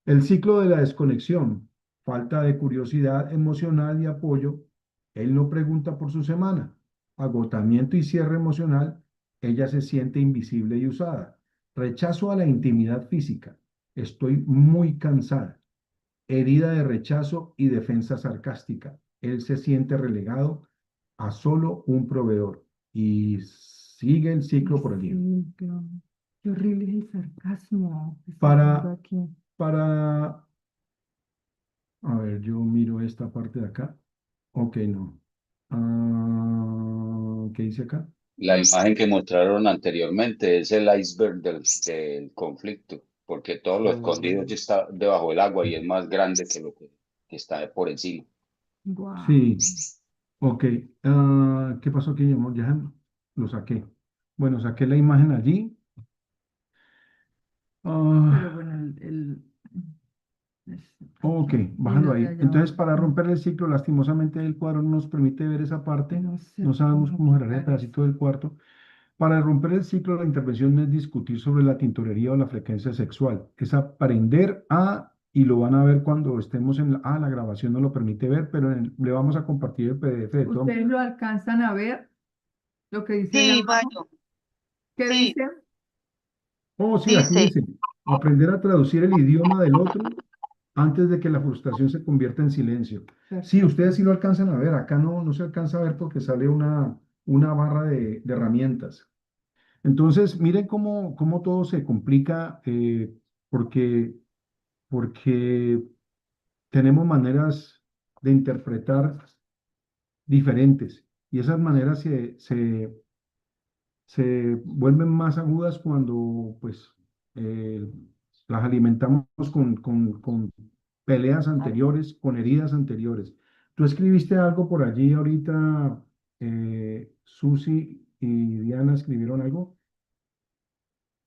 El ciclo de la desconexión, falta de curiosidad emocional y apoyo, él no pregunta por su semana, agotamiento y cierre emocional, ella se siente invisible y usada, rechazo a la intimidad física, estoy muy cansada, herida de rechazo y defensa sarcástica, él se siente relegado a solo un proveedor y sigue el ciclo por allí. Sí, claro. Qué horrible es el sarcasmo que está Para, hablando aquí. para A ver, yo miro esta parte de acá. Ok, no. ¿Qué dice acá? La imagen que mostraron anteriormente es el iceberg del conflicto, porque todo lo escondido ya está debajo del agua y es más grande que lo que está por encima. Guau. Sí, ok. ¿Qué pasó aquí? Ya lo saqué. Bueno, saqué la imagen allí. Pero bueno, Ok, aquí, bájalo lo de ahí. allá Entonces, abajo. para romper el ciclo, lastimosamente el cuadro no nos permite ver esa parte. No sé No sabemos cómo cerrar el quitar pedacito del cuarto. Para romper el ciclo, la intervención no es discutir sobre la tintorería o la frecuencia sexual, es aprender a, y lo van a ver cuando estemos en la grabación no lo permite ver, pero le vamos a compartir el PDF de todo. ¿Ustedes lo alcanzan a ver? Lo que dice allá Sí, abajo. Mayo, ¿Qué sí, dice? Oh, sí, aquí dice, dice, aprender a traducir el idioma del otro antes de que la frustración se convierta en silencio. Sí, ustedes sí lo alcanzan a ver, acá no se alcanza a ver porque sale una barra de herramientas. Entonces, miren cómo todo se complica porque, porque tenemos maneras de interpretar diferentes y esas maneras se vuelven más agudas cuando pues eh, las alimentamos con peleas anteriores, con heridas anteriores. Tú escribiste algo por allí ahorita, Susi y Diana escribieron algo.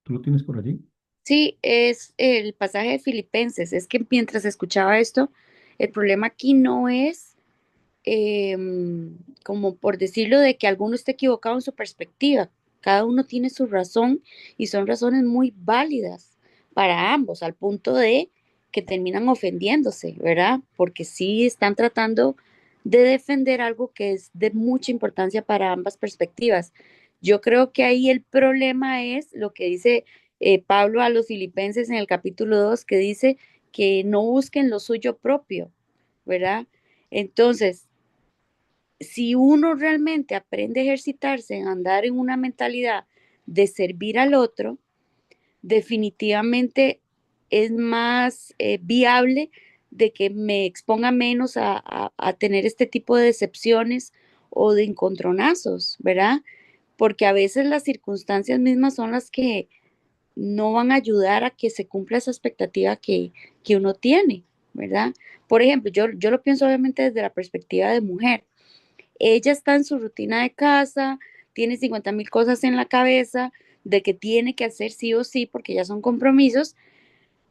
¿Tú lo tienes por allí? Sí, es el pasaje de Filipenses. Es que mientras escuchaba esto, el problema aquí no es como por decirlo, de que alguno esté equivocado en su perspectiva. Cada uno tiene su razón y son razones muy válidas para ambos, al punto de que terminan ofendiéndose, ¿verdad? Porque sí están tratando de defender algo que es de mucha importancia para ambas perspectivas. Yo creo que ahí el problema es lo que dice Pablo a los filipenses en el capítulo 2, que dice que no busquen lo suyo propio, ¿verdad? Entonces, si uno realmente aprende a ejercitarse en andar en una mentalidad de servir al otro, definitivamente es más viable de que me exponga menos a tener este tipo de decepciones o de encontronazos, ¿verdad? Porque a veces las circunstancias mismas son las que no van a ayudar a que se cumpla esa expectativa que uno tiene, ¿verdad? Por ejemplo, yo lo pienso obviamente desde la perspectiva de mujer. Ella está en su rutina de casa, tiene 50,000 cosas en la cabeza de que tiene que hacer sí o sí porque ya son compromisos,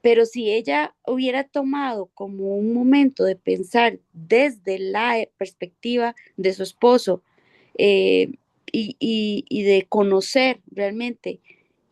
pero si ella hubiera tomado como un momento de pensar desde la perspectiva de su esposo, eh, y de conocer realmente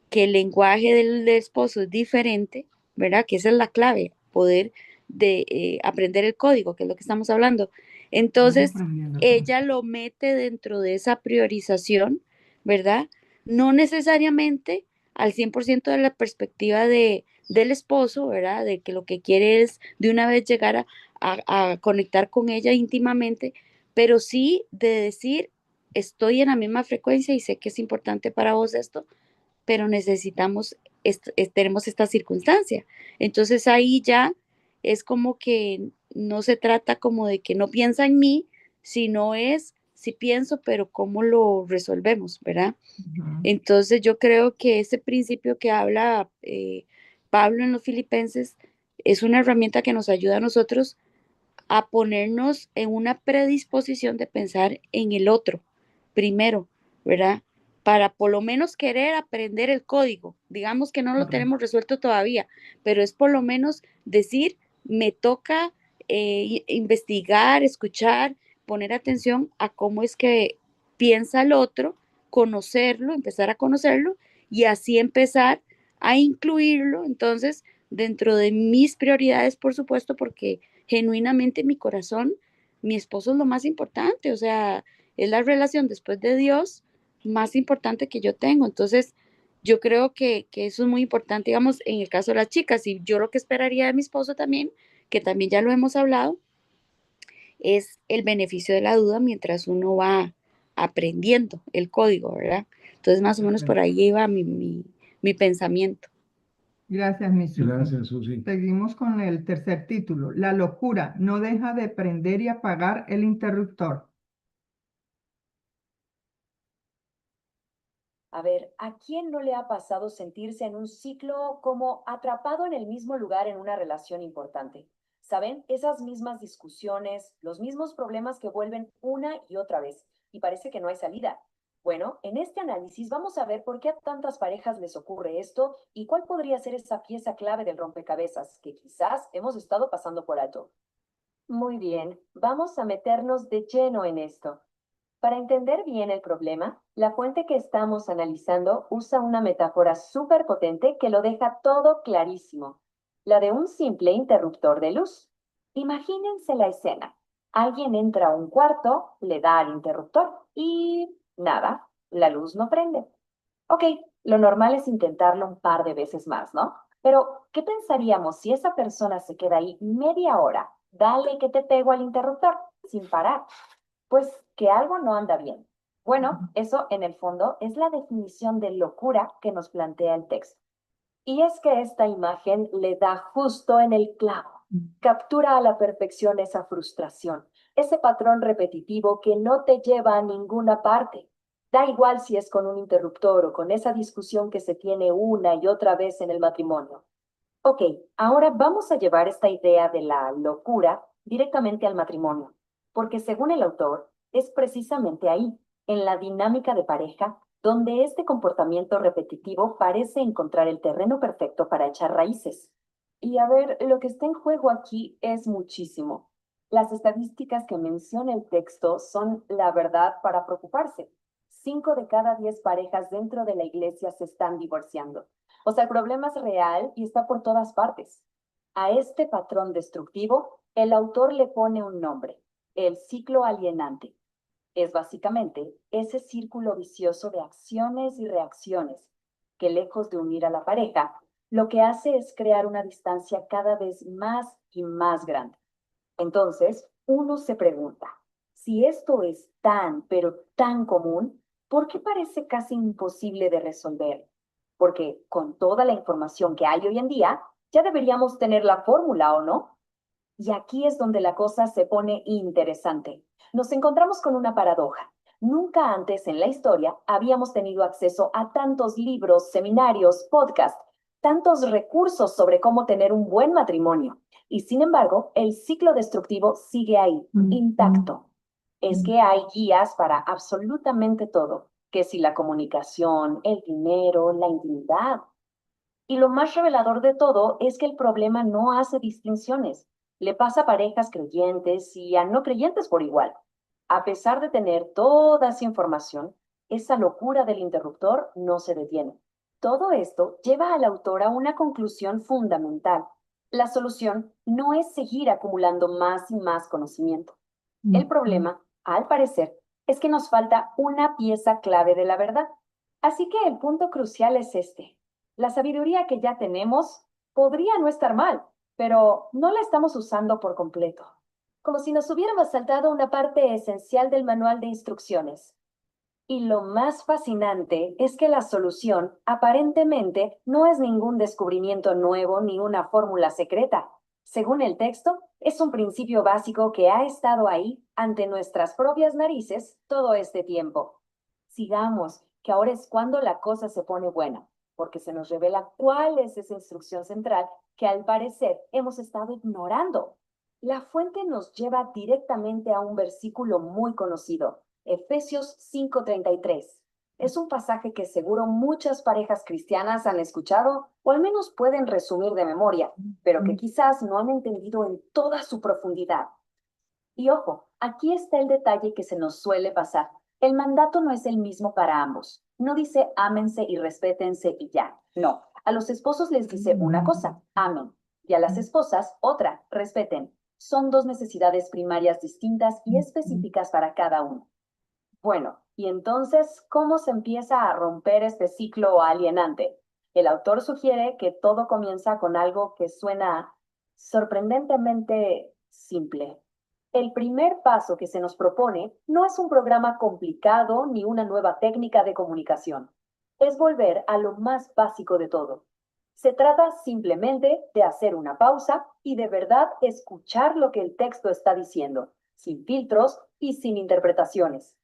que el lenguaje del esposo es diferente, ¿verdad? Que esa es la clave, poder de aprender el código, que es lo que estamos hablando. Estamos Entonces, aprendiendo todo. ella lo mete dentro de esa priorización, ¿verdad? No necesariamente al 100% de la perspectiva del esposo, ¿verdad? De que lo que quiere es de una vez llegar a conectar con ella íntimamente, pero sí de decir, estoy en la misma frecuencia y sé que es importante para vos esto, pero necesitamos, tenemos esta circunstancia. Entonces ahí ya es como que no se trata como de que no piensa en mí, sino es si pienso, pero cómo lo resolvemos, ¿verdad? Ujú. Entonces yo creo que ese principio que habla Pablo en los Filipenses es una herramienta que nos ayuda a nosotros a ponernos en una predisposición de pensar en el otro primero, ¿verdad? Para por lo menos querer aprender el código. Digamos que no lo Correcto. tenemos resuelto todavía, pero es por lo menos decir, me toca investigar, escuchar, poner atención a cómo es que piensa el otro, conocerlo, empezar a conocerlo y así empezar a incluirlo entonces dentro de mis prioridades, por supuesto, porque genuinamente en mi corazón, mi esposo es lo más importante, o sea, es la relación después de Dios más importante que yo tengo. Entonces, yo creo que eso es muy importante, digamos, en el caso de las chicas, y yo lo que esperaría de mi esposo también, que también ya lo hemos hablado, es el beneficio de la duda mientras uno va aprendiendo el código, ¿verdad? Entonces, más o menos por Perfecto. ahí iba mi pensamiento. Gracias, mi Susi. Gracias, Susi. Seguimos con el tercer título. La locura no deja de prender y apagar el interruptor. A ver, ¿a quién no le ha pasado sentirse en un ciclo como atrapado en el mismo lugar en una relación importante? ¿Saben? Esas mismas discusiones, los mismos problemas que vuelven una y otra vez, y parece que no hay salida. Bueno, en este análisis vamos a ver por qué a tantas parejas les ocurre esto y cuál podría ser esa pieza clave del rompecabezas que quizás hemos estado pasando por alto. Muy bien, vamos a meternos de lleno en esto. Para entender bien el problema, la fuente que estamos analizando usa una metáfora súper potente que lo deja todo clarísimo, la de un simple interruptor de luz. Imagínense la escena. Alguien entra a un cuarto, le da al interruptor y nada, la luz no prende. Ok, lo normal es intentarlo un par de veces más, ¿no? Pero, ¿qué pensaríamos si esa persona se queda ahí media hora? Dale que te pego al interruptor, sin parar. Pues que algo no anda bien. Bueno, eso en el fondo es la definición de locura que nos plantea el texto. Y es que esta imagen le da justo en el clavo. Captura a la perfección esa frustración, ese patrón repetitivo que no te lleva a ninguna parte. Da igual si es con un interruptor o con esa discusión que se tiene una y otra vez en el matrimonio. Ok, ahora vamos a llevar esta idea de la locura directamente al matrimonio, porque según el autor, es precisamente ahí, en la dinámica de pareja, donde este comportamiento repetitivo parece encontrar el terreno perfecto para echar raíces. Y a ver, lo que está en juego aquí es muchísimo. Las estadísticas que menciona el texto son la verdad para preocuparse. 5 de cada 10 parejas dentro de la iglesia se están divorciando. O sea, el problema es real y está por todas partes. A este patrón destructivo, el autor le pone un nombre: el ciclo alienante. Es básicamente ese círculo vicioso de acciones y reacciones que, lejos de unir a la pareja, lo que hace es crear una distancia cada vez más y más grande. Entonces, uno se pregunta, si esto es tan, pero tan común, ¿por qué parece casi imposible de resolver? Porque con toda la información que hay hoy en día, ya deberíamos tener la fórmula, ¿o no? Y aquí es donde la cosa se pone interesante. Nos encontramos con una paradoja. Nunca antes en la historia habíamos tenido acceso a tantos libros, seminarios, podcasts, tantos recursos sobre cómo tener un buen matrimonio. Y sin embargo, el ciclo destructivo sigue ahí, intacto. Es que hay guías para absolutamente todo, que si la comunicación, el dinero, la intimidad. Y lo más revelador de todo es que el problema no hace distinciones. Le pasa a parejas creyentes y a no creyentes por igual. A pesar de tener toda esa información, esa locura del interruptor no se detiene. Todo esto lleva al autor a una conclusión fundamental. La solución no es seguir acumulando más y más conocimiento. El problema, al parecer, es que nos falta una pieza clave de la verdad. Así que el punto crucial es este. La sabiduría que ya tenemos podría no estar mal, pero no la estamos usando por completo. Como si nos hubiéramos saltado una parte esencial del manual de instrucciones. Y lo más fascinante es que la solución aparentemente no es ningún descubrimiento nuevo ni una fórmula secreta. Según el texto, es un principio básico que ha estado ahí ante nuestras propias narices todo este tiempo. Sigamos, que ahora es cuando la cosa se pone buena, porque se nos revela cuál es esa instrucción central que al parecer hemos estado ignorando. La fuente nos lleva directamente a un versículo muy conocido, Efesios 5:33. Es un pasaje que seguro muchas parejas cristianas han escuchado o al menos pueden resumir de memoria, pero que quizás no han entendido en toda su profundidad. Y ojo, aquí está el detalle que se nos suele pasar. El mandato no es el mismo para ambos. No dice ámense y respétense y ya. No, a los esposos les dice una cosa, amen, y a las esposas otra, respeten. Son dos necesidades primarias distintas y específicas para cada uno. Bueno, y entonces, ¿cómo se empieza a romper este ciclo alienante? El autor sugiere que todo comienza con algo que suena sorprendentemente simple. El primer paso que se nos propone no es un programa complicado ni una nueva técnica de comunicación. Es volver a lo más básico de todo. Se trata simplemente de hacer una pausa y de verdad escuchar lo que el texto está diciendo, sin filtros y sin interpretaciones.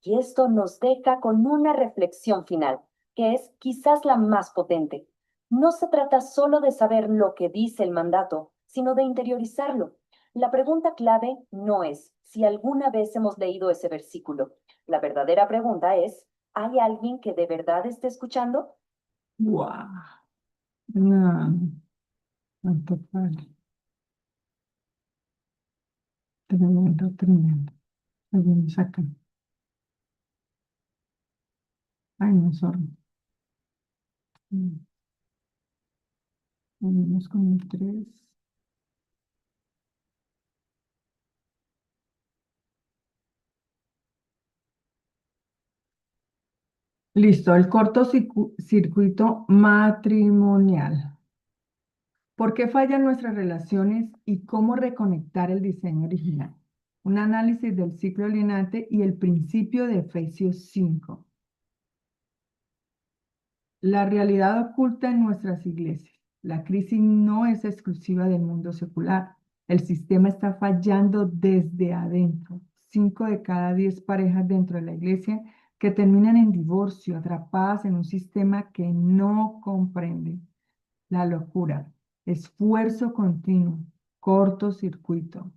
Y esto nos deja con una reflexión final, que es quizás la más potente. No se trata solo de saber lo que dice el mandato, sino de interiorizarlo. La pregunta clave no es si alguna vez hemos leído ese versículo. La verdadera pregunta es, ¿hay alguien que de verdad esté escuchando? ¡Wow! No, tanto padre. Tremendo, tremendo. Seguimos acá. Ay, no, sorry. Seguimos con el 3. Listo, el cortocircuito matrimonial. ¿Por qué fallan nuestras relaciones y cómo reconectar el diseño original? Un análisis del ciclo alienante y el principio de Efesios 5. La realidad oculta en nuestras iglesias. La crisis no es exclusiva del mundo secular. El sistema está fallando desde adentro. 5 de cada 10 parejas dentro de la iglesia que terminan en divorcio, atrapadas en un sistema que no comprende. La locura, esfuerzo continuo, cortocircuito.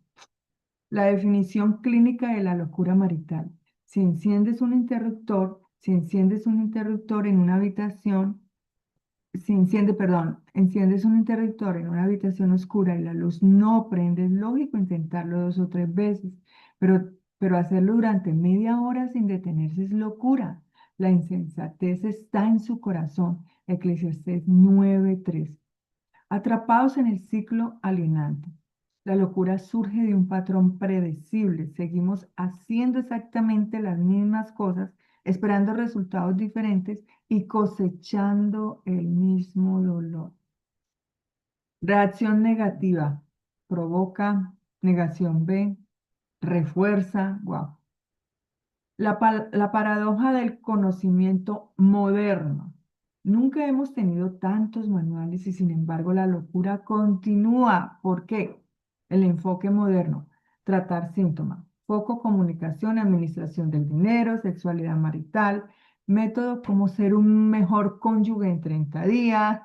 La definición clínica de la locura marital. Si enciendes un interruptor, Si enciendes un interruptor en una habitación, enciendes un interruptor en una habitación oscura y la luz no prende, es lógico intentarlo 2 o 3 veces, pero hacerlo durante media hora sin detenerse es locura. La insensatez está en su corazón. Eclesiastés 9:3. Atrapados en el ciclo alienante. La locura surge de un patrón predecible. Seguimos haciendo exactamente las mismas cosas, esperando resultados diferentes y cosechando el mismo dolor. Reacción negativa. Provoca, negación B, refuerza, wow. La paradoja del conocimiento moderno. Nunca hemos tenido tantos manuales y sin embargo la locura continúa. ¿Por qué? El enfoque moderno. Tratar síntomas. Foco, comunicación, administración del dinero, sexualidad marital. Método, cómo ser un mejor cónyuge en 30 días.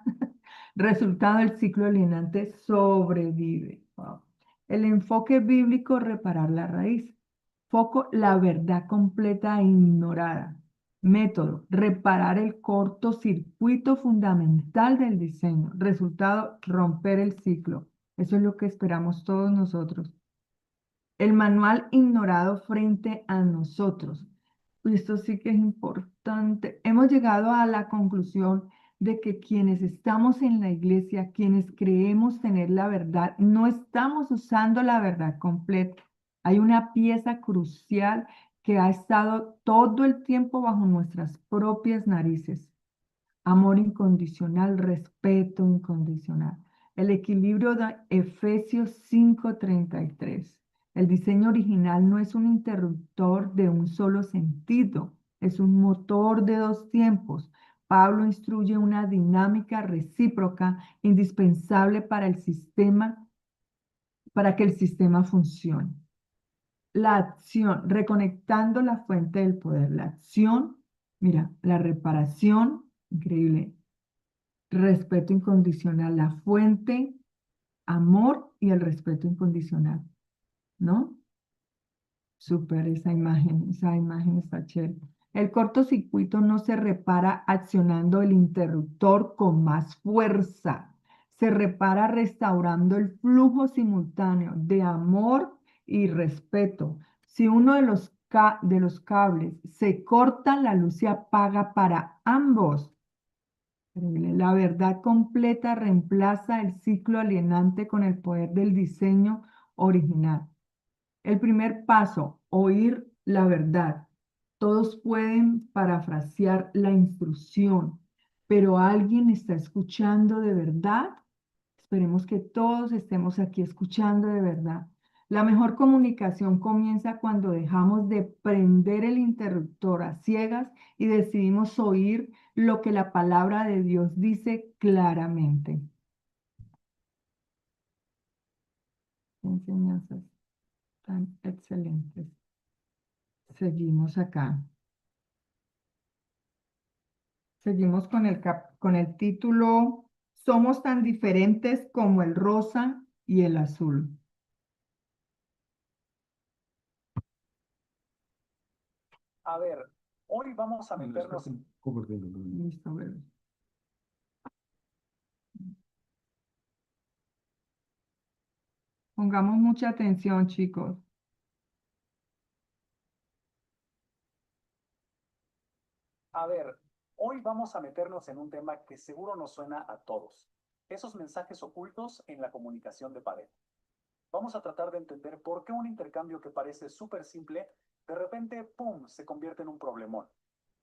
Resultado, el ciclo alienante sobrevive. Wow. El enfoque bíblico, reparar la raíz. Foco, la verdad completa e ignorada. Método, reparar el cortocircuito fundamental del diseño. Resultado, romper el ciclo. Eso es lo que esperamos todos nosotros. El manual ignorado frente a nosotros. Esto sí que es importante. Hemos llegado a la conclusión de que quienes estamos en la iglesia, quienes creemos tener la verdad, no estamos usando la verdad completa. Hay una pieza crucial que ha estado todo el tiempo bajo nuestras propias narices. Amor incondicional, respeto incondicional. El equilibrio de Efesios 5:33. El diseño original no es un interruptor de un solo sentido, es un motor de 2 tiempos. Pablo instruye una dinámica recíproca indispensable para el sistema, para que el sistema funcione. La acción, reconectando la fuente del poder. La acción, mira, la reparación, increíble. Respeto incondicional, la fuente, amor y el respeto incondicional, ¿no? Súper esa imagen está chévere. El cortocircuito no se repara accionando el interruptor con más fuerza. Se repara restaurando el flujo simultáneo de amor y respeto. Si uno de los cables se corta, la luz se apaga para ambos. La verdad completa reemplaza el ciclo alienante con el poder del diseño original. El primer paso, oír la verdad. Todos pueden parafrasear la instrucción, pero ¿alguien está escuchando de verdad? Esperemos que todos estemos aquí escuchando de verdad. La mejor comunicación comienza cuando dejamos de prender el interruptor a ciegas y decidimos oír lo que la palabra de Dios dice claramente. Qué enseñanzas tan excelentes. Seguimos acá. Seguimos con el título Somos tan diferentes como el rosa y el azul. A ver, hoy vamos a meternos... Listo, bebé. Pongamos mucha atención, chicos. A ver, hoy vamos a meternos en un tema que seguro nos suena a todos. Esos mensajes ocultos en la comunicación de pareja. Vamos a tratar de entender por qué un intercambio que parece súper simple, de repente, ¡pum!, se convierte en un problemón.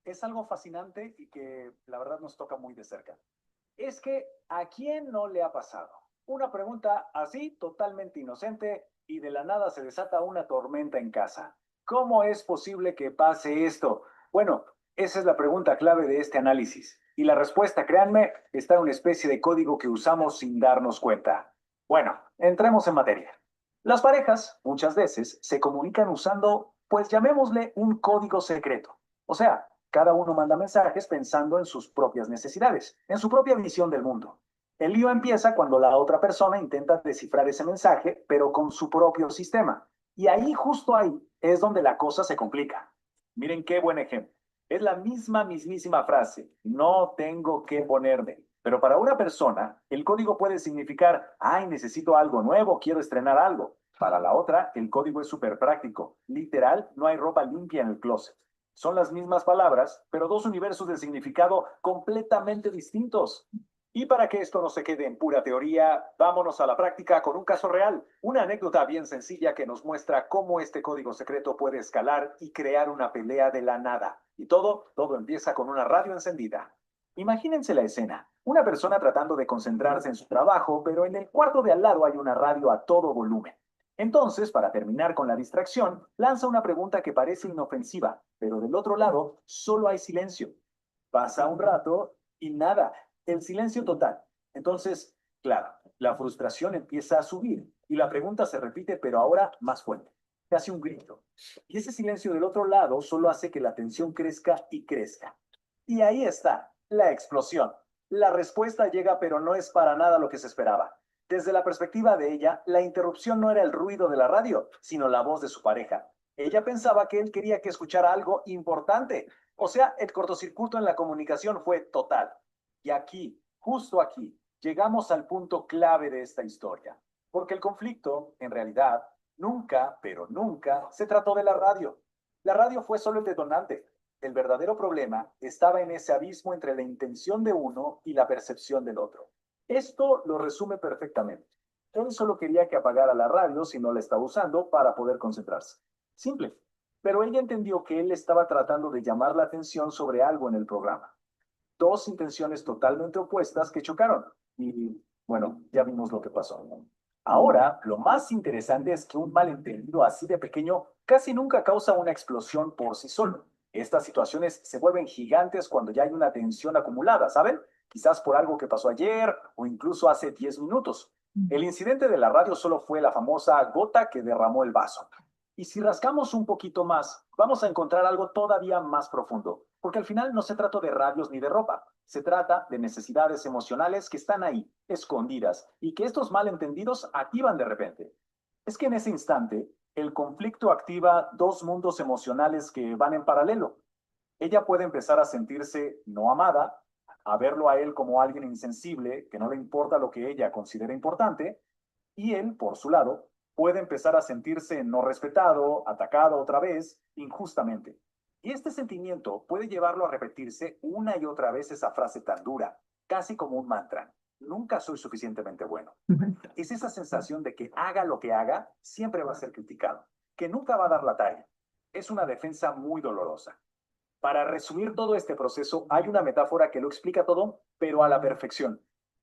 Es algo fascinante y que la verdad nos toca muy de cerca. Es que, ¿a quién no le ha pasado? Una pregunta así, totalmente inocente, y de la nada se desata una tormenta en casa. ¿Cómo es posible que pase esto? Bueno, esa es la pregunta clave de este análisis. Y la respuesta, créanme, está en una especie de código que usamos sin darnos cuenta. Bueno, entremos en materia. Las parejas, muchas veces, se comunican usando, pues llamémosle un código secreto. O sea, cada uno manda mensajes pensando en sus propias necesidades, en su propia visión del mundo. El lío empieza cuando la otra persona intenta descifrar ese mensaje, pero con su propio sistema. Y ahí, justo ahí, es donde la cosa se complica. Miren qué buen ejemplo. Es la mismísima frase. No tengo que ponerme. Pero para una persona, el código puede significar, ay, necesito algo nuevo, quiero estrenar algo. Para la otra, el código es súper práctico. Literal, no hay ropa limpia en el closet. Son las mismas palabras, pero dos universos de significado completamente distintos. Y para que esto no se quede en pura teoría, vámonos a la práctica con un caso real, una anécdota bien sencilla que nos muestra cómo este código secreto puede escalar y crear una pelea de la nada. Y todo empieza con una radio encendida. Imagínense la escena, una persona tratando de concentrarse en su trabajo, pero en el cuarto de al lado hay una radio a todo volumen. Entonces, para terminar con la distracción, lanza una pregunta que parece inofensiva, pero del otro lado solo hay silencio. Pasa un rato y nada, el silencio total. Entonces, claro, la frustración empieza a subir y la pregunta se repite, pero ahora más fuerte, casi un grito. Y ese silencio del otro lado solo hace que la tensión crezca y crezca. Y ahí está, la explosión. La respuesta llega, pero no es para nada lo que se esperaba. Desde la perspectiva de ella, la interrupción no era el ruido de la radio, sino la voz de su pareja. Ella pensaba que él quería que escuchara algo importante. O sea, el cortocircuito en la comunicación fue total. Y aquí, justo aquí, llegamos al punto clave de esta historia. Porque el conflicto, en realidad, nunca, pero nunca, se trató de la radio. La radio fue solo el detonante. El verdadero problema estaba en ese abismo entre la intención de uno y la percepción del otro. Esto lo resume perfectamente. Él solo quería que apagara la radio si no la estaba usando para poder concentrarse. Simple. Pero ella entendió que él estaba tratando de llamar la atención sobre algo en el programa. Dos intenciones totalmente opuestas que chocaron. Y, bueno, ya vimos lo que pasó. Ahora, lo más interesante es que un malentendido así de pequeño casi nunca causa una explosión por sí solo. Estas situaciones se vuelven gigantes cuando ya hay una tensión acumulada, ¿saben? Quizás por algo que pasó ayer o incluso hace 10 minutos. El incidente de la radio solo fue la famosa gota que derramó el vaso. Y si rascamos un poquito más, vamos a encontrar algo todavía más profundo, porque al final no se trata de radios ni de ropa, se trata de necesidades emocionales que están ahí, escondidas, y que estos malentendidos activan de repente. Es que en ese instante, el conflicto activa dos mundos emocionales que van en paralelo. Ella puede empezar a sentirse no amada, a verlo a él como alguien insensible, que no le importa lo que ella considera importante, y él, por su lado, puede empezar a sentirse no respetado, atacado otra vez, injustamente. Y este sentimiento puede llevarlo a repetirse una y otra vez esa frase tan dura, casi como un mantra. Nunca soy suficientemente bueno. Es esa sensación de que haga lo que haga, siempre va a ser criticado, que nunca va a dar la talla. Es una defensa muy dolorosa. Para resumir todo este proceso, hay una metáfora que lo explica todo, pero a la perfección.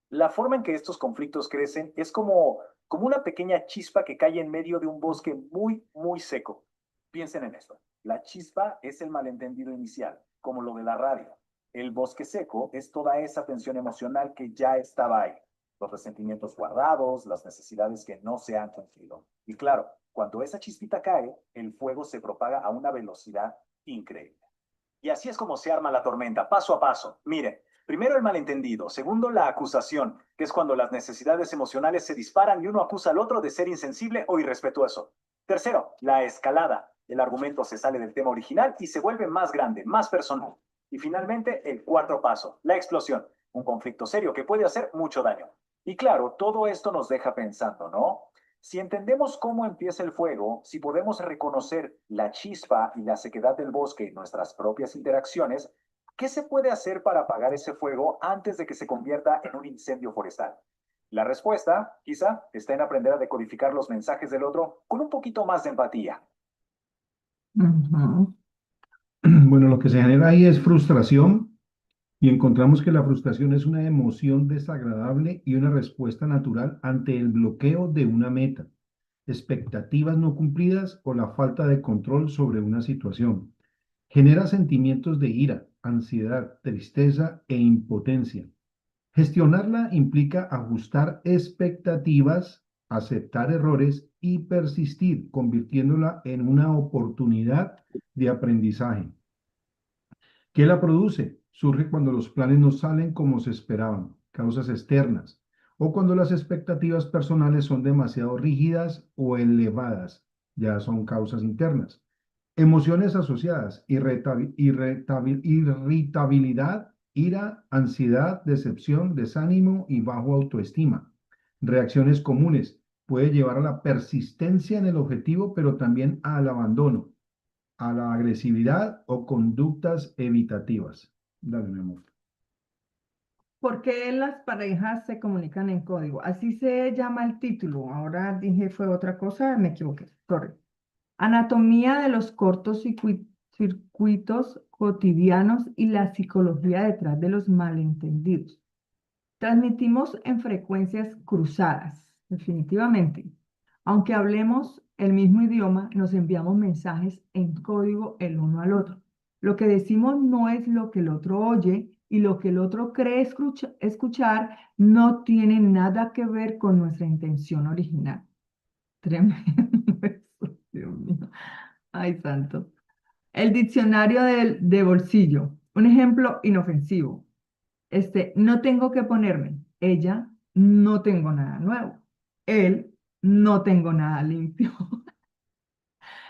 La forma en que estos conflictos crecen es como una pequeña chispa que cae en medio de un bosque muy seco. Piensen en esto. La chispa es el malentendido inicial, como lo de la radio. El bosque seco es toda esa tensión emocional que ya estaba ahí. Los resentimientos guardados, las necesidades que no se han cumplido. Y claro, cuando esa chispita cae, el fuego se propaga a una velocidad increíble. Y así es como se arma la tormenta, paso a paso. Miren, primero el malentendido, segundo la acusación, que es cuando las necesidades emocionales se disparan y uno acusa al otro de ser insensible o irrespetuoso. Tercero, la escalada. El argumento se sale del tema original y se vuelve más grande, más personal. Y finalmente, el cuarto paso, la explosión. Un conflicto serio que puede hacer mucho daño. Y claro, todo esto nos deja pensando, ¿no? Si entendemos cómo empieza el fuego, si podemos reconocer la chispa y la sequedad del bosque en nuestras propias interacciones, ¿qué se puede hacer para apagar ese fuego antes de que se convierta en un incendio forestal? La respuesta, quizá, está en aprender a decodificar los mensajes del otro con un poquito más de empatía. Ujú. Bueno, lo que se genera ahí es frustración y encontramos que la frustración es una emoción desagradable y una respuesta natural ante el bloqueo de una meta, expectativas no cumplidas o la falta de control sobre una situación. Genera sentimientos de ira, ansiedad, tristeza e impotencia. Gestionarla implica ajustar expectativas, aceptar errores y persistir, convirtiéndola en una oportunidad de aprendizaje. ¿Qué la produce? Surge cuando los planes no salen como se esperaban, causas externas, o cuando las expectativas personales son demasiado rígidas o elevadas, ya son causas internas. Emociones asociadas, irritabilidad, ira, ansiedad, decepción, desánimo y bajo autoestima. Reacciones comunes, puede llevar a la persistencia en el objetivo, pero también al abandono, a la agresividad o conductas evitativas. Dale, mi amor. ¿Por qué las parejas se comunican en código? Así se llama el título. Ahora dije fue otra cosa, me equivoqué. Sorry. Anatomía de los cortos circuitos cotidianos y la psicología detrás de los malentendidos. Transmitimos en frecuencias cruzadas, definitivamente. Aunque hablemos el mismo idioma, nos enviamos mensajes en código el uno al otro. Lo que decimos no es lo que el otro oye y lo que el otro cree escuchar no tiene nada que ver con nuestra intención original. Tremendo eso, Dios mío. Ay, santo. El diccionario de bolsillo. Un ejemplo inofensivo. No tengo que ponerme. Ella, no tengo nada nuevo. Él, no tengo nada limpio.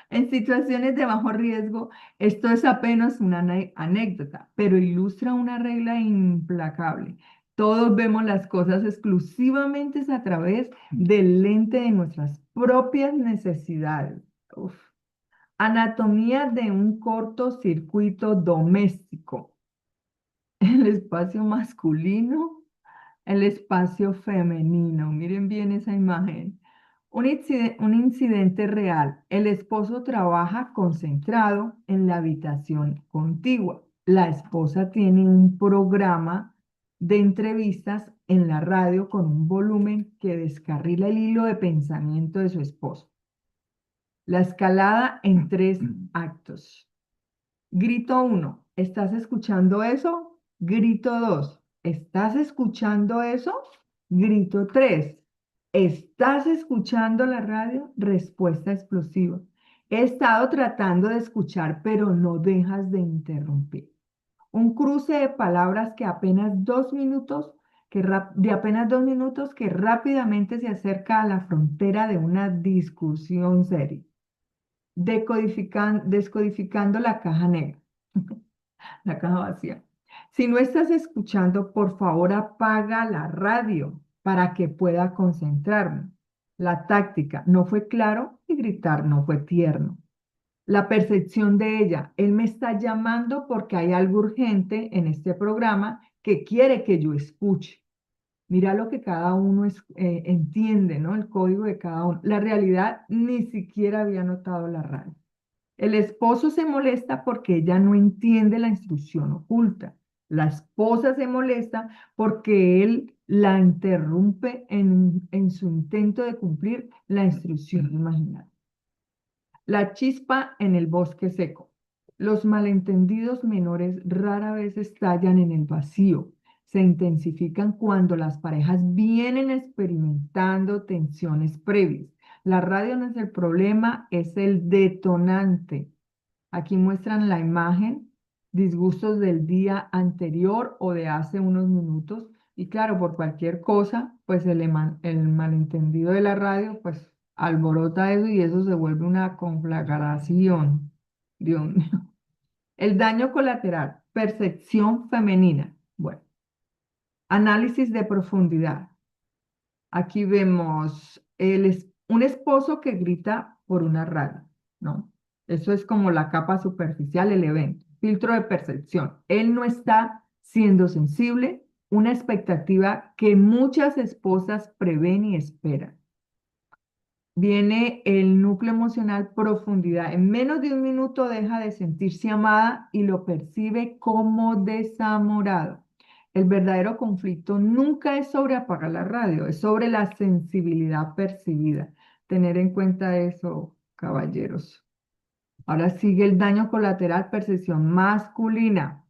En situaciones de bajo riesgo, esto es apenas una anécdota, pero ilustra una regla implacable. Todos vemos las cosas exclusivamente a través del lente de nuestras propias necesidades. Uf. Anatomía de un cortocircuito doméstico. El espacio masculino, el espacio femenino. Miren bien esa imagen. Un incidente real. El esposo trabaja concentrado en la habitación contigua. La esposa tiene un programa de entrevistas en la radio con un volumen que descarrila el hilo de pensamiento de su esposo. La escalada en 3 actos. Grito 1, ¿estás escuchando eso? Grito 2, ¿estás escuchando eso? Grito 3, ¿estás escuchando la radio? Respuesta explosiva. He estado tratando de escuchar, pero no dejas de interrumpir. Un cruce de palabras que apenas 2 minutos, de apenas 2 minutos que rápidamente se acerca a la frontera de una discusión seria. Descodificando la caja negra, la caja vacía. Si no estás escuchando, por favor apaga la radio para que pueda concentrarme. La táctica no fue claro y gritar no fue tierno. La percepción de ella, él me está llamando porque hay algo urgente en este programa que quiere que yo escuche. Mira lo que cada uno entiende, ¿no? El código de cada uno. La realidad ni siquiera había notado la radio. El esposo se molesta porque ella no entiende la instrucción oculta. La esposa se molesta porque él la interrumpe en su intento de cumplir la instrucción imaginaria. La chispa en el bosque seco. Los malentendidos menores rara vez estallan en el vacío. Se intensifican cuando las parejas vienen experimentando tensiones previas. La radio no es el problema, es el detonante. Aquí muestran la imagen, disgustos del día anterior o de hace unos minutos. Y claro, por cualquier cosa, pues el malentendido de la radio, pues alborota eso y eso se vuelve una conflagración. Dios mío. El daño colateral, percepción femenina. Bueno, análisis de profundidad. Aquí vemos un esposo que grita por una radio, ¿no? Eso es como la capa superficial, el evento. Filtro de percepción. Él no está siendo sensible, una expectativa que muchas esposas prevén y esperan. Viene el núcleo emocional, profundidad. En menos de un minuto deja de sentirse amada y lo percibe como desamorado. El verdadero conflicto nunca es sobre apagar la radio, es sobre la sensibilidad percibida. Tener en cuenta eso, caballeros. Ahora sigue el daño colateral, percepción masculina,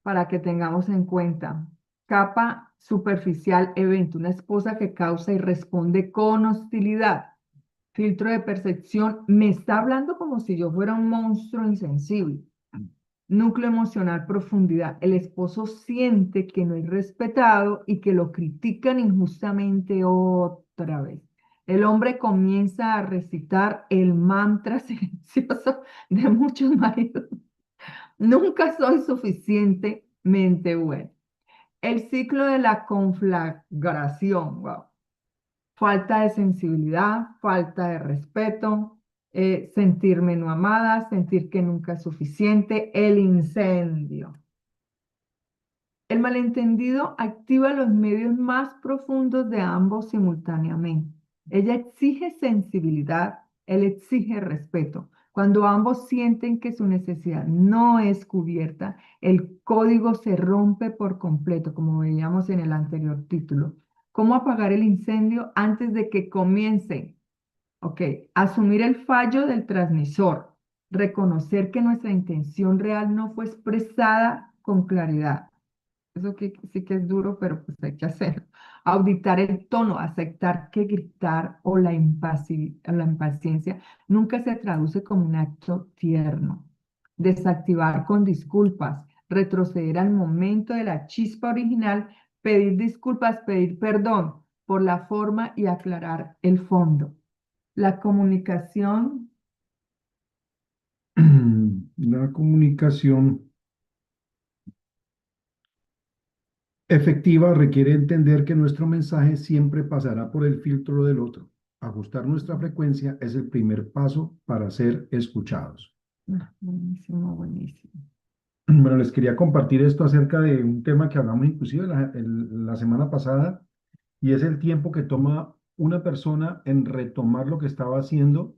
para que tengamos en cuenta. Capa superficial, evento, una esposa que causa y responde con hostilidad. Filtro de percepción, me está hablando como si yo fuera un monstruo insensible. Núcleo emocional, profundidad. El esposo siente que no es respetado y que lo critican injustamente otra vez. El hombre comienza a recitar el mantra silencioso de muchos maridos. Nunca soy suficientemente bueno. El ciclo de la conflagración, wow. Falta de sensibilidad, falta de respeto, sentirme no amada, sentir que nunca es suficiente, el incendio. El malentendido activa los medios más profundos de ambos simultáneamente. Ella exige sensibilidad, él exige respeto. Cuando ambos sienten que su necesidad no es cubierta, el código se rompe por completo, como veíamos en el anterior título. ¿Cómo apagar el incendio antes de que comience? Ok, asumir el fallo del transmisor, reconocer que nuestra intención real no fue expresada con claridad. Eso sí que es duro, pero pues hay que hacerlo. Auditar el tono, aceptar que gritar o la impaciencia nunca se traduce como un acto tierno. Desactivar con disculpas, retroceder al momento de la chispa original, pedir disculpas, pedir perdón por la forma y aclarar el fondo. La comunicación. La comunicación efectiva requiere entender que nuestro mensaje siempre pasará por el filtro del otro. Ajustar nuestra frecuencia es el primer paso para ser escuchados. Buenísimo, buenísimo. Bueno, les quería compartir esto acerca de un tema que hablamos inclusive la semana pasada, y es el tiempo que toma una persona en retomar lo que estaba haciendo.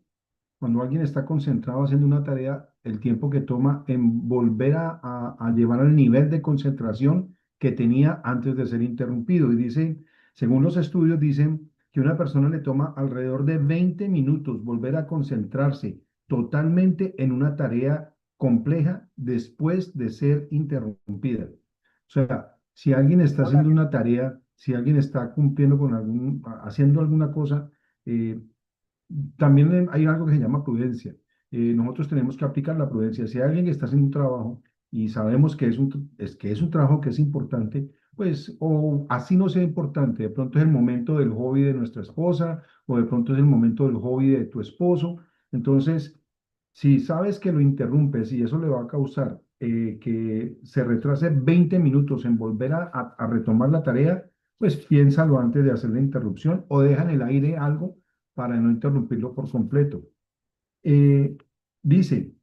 Cuando alguien está concentrado haciendo una tarea, el tiempo que toma en volver a llevar al nivel de concentración que tenía antes de ser interrumpido. Y dicen, según los estudios, dicen que una persona le toma alrededor de 20 minutos volver a concentrarse totalmente en una tarea compleja después de ser interrumpida. O sea, si alguien está haciendo una tarea, si alguien está cumpliendo con haciendo alguna cosa, también hay algo que se llama prudencia. Nosotros tenemos que aplicar la prudencia. Si hay alguien que está haciendo un trabajo y sabemos que que es un trabajo que es importante, pues, o así no sea importante, de pronto es el momento del hobby de nuestra esposa, o de pronto es el momento del hobby de tu esposo. Entonces, si sabes que lo interrumpes y eso le va a causar que se retrase 20 minutos en volver a retomar la tarea, pues piénsalo antes de hacer la interrupción o deja en el aire algo para no interrumpirlo por completo. Dice,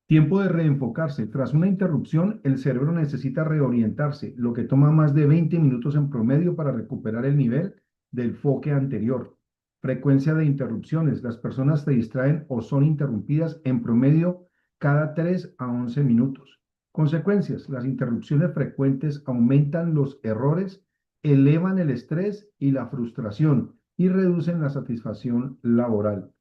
tiempo de reenfocarse. Tras una interrupción, el cerebro necesita reorientarse, lo que toma más de 20 minutos en promedio para recuperar el nivel del enfoque anterior. Frecuencia de interrupciones. Las personas se distraen o son interrumpidas en promedio cada 3 a 11 minutos. Consecuencias. Las interrupciones frecuentes aumentan los errores, elevan el estrés y la frustración y reducen la satisfacción laboral.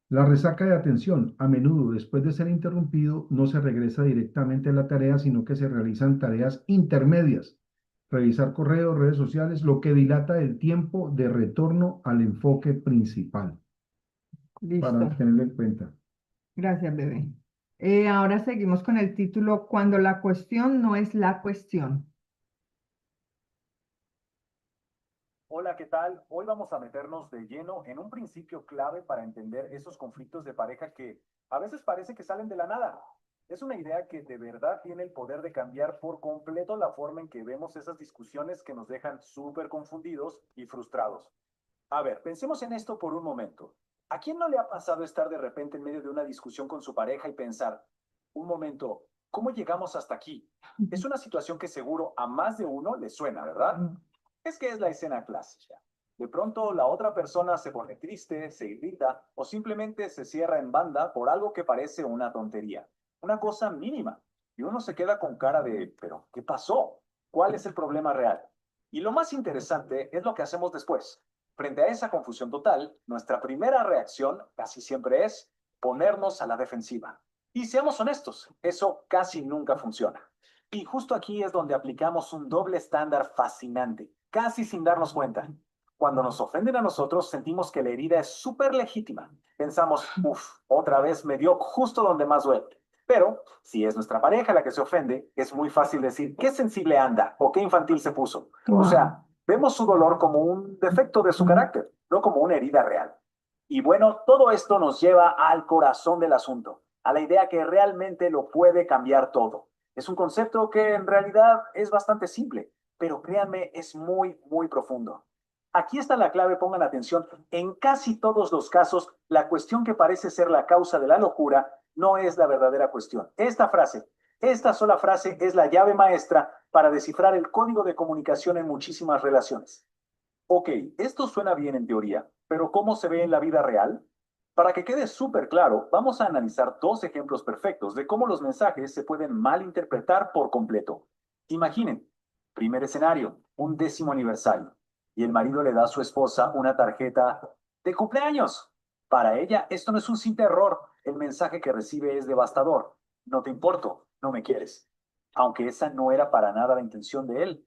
La resaca de atención. A menudo, después de ser interrumpido, no se regresa directamente a la tarea, sino que se realizan tareas intermedias. Revisar correos, redes sociales, lo que dilata el tiempo de retorno al enfoque principal. Para Listo. tenerlo en cuenta. Gracias, bebé. Ahora seguimos con el título, Cuando la cuestión no es la cuestión. Hola, ¿qué tal? Hoy vamos a meternos de lleno en un principio clave para entender esos conflictos de pareja que a veces parece que salen de la nada. Es una idea que de verdad tiene el poder de cambiar por completo la forma en que vemos esas discusiones que nos dejan súper confundidos y frustrados. A ver, pensemos en esto por un momento. ¿A quién no le ha pasado estar de repente en medio de una discusión con su pareja y pensar, un momento, ¿cómo llegamos hasta aquí? Es una situación que seguro a más de uno le suena, ¿verdad? Es que es la escena clásica. De pronto la otra persona se pone triste, se irrita o simplemente se cierra en banda por algo que parece una tontería, una cosa mínima. Y uno se queda con cara de, ¿pero qué pasó? ¿Cuál es el problema real? Y lo más interesante es lo que hacemos después. Frente a esa confusión total, nuestra primera reacción casi siempre es ponernos a la defensiva. Y seamos honestos, eso casi nunca funciona. Y justo aquí es donde aplicamos un doble estándar fascinante, casi sin darnos cuenta. Cuando nos ofenden a nosotros, sentimos que la herida es súper legítima. Pensamos, uff, otra vez me dio justo donde más duele. Pero, si es nuestra pareja la que se ofende, es muy fácil decir, qué sensible anda o qué infantil se puso. O sea, Vemos su dolor como un defecto de su carácter, no como una herida real. Y bueno, todo esto nos lleva al corazón del asunto, a la idea que realmente lo puede cambiar todo. Es un concepto que en realidad es bastante simple, pero créanme, es muy, muy profundo. Aquí está la clave, pongan atención. En casi todos los casos, la cuestión que parece ser la causa de la locura no es la verdadera cuestión. Esta sola frase es la llave maestra para descifrar el código de comunicación en muchísimas relaciones. Ok, esto suena bien en teoría, pero ¿cómo se ve en la vida real? Para que quede súper claro, vamos a analizar dos ejemplos perfectos de cómo los mensajes se pueden malinterpretar por completo. Imaginen, primer escenario, un 10º aniversario, y el marido le da a su esposa una tarjeta de cumpleaños. Para ella, esto no es un simple error, el mensaje que recibe es devastador. No te importo, no me quieres. Aunque esa no era para nada la intención de él.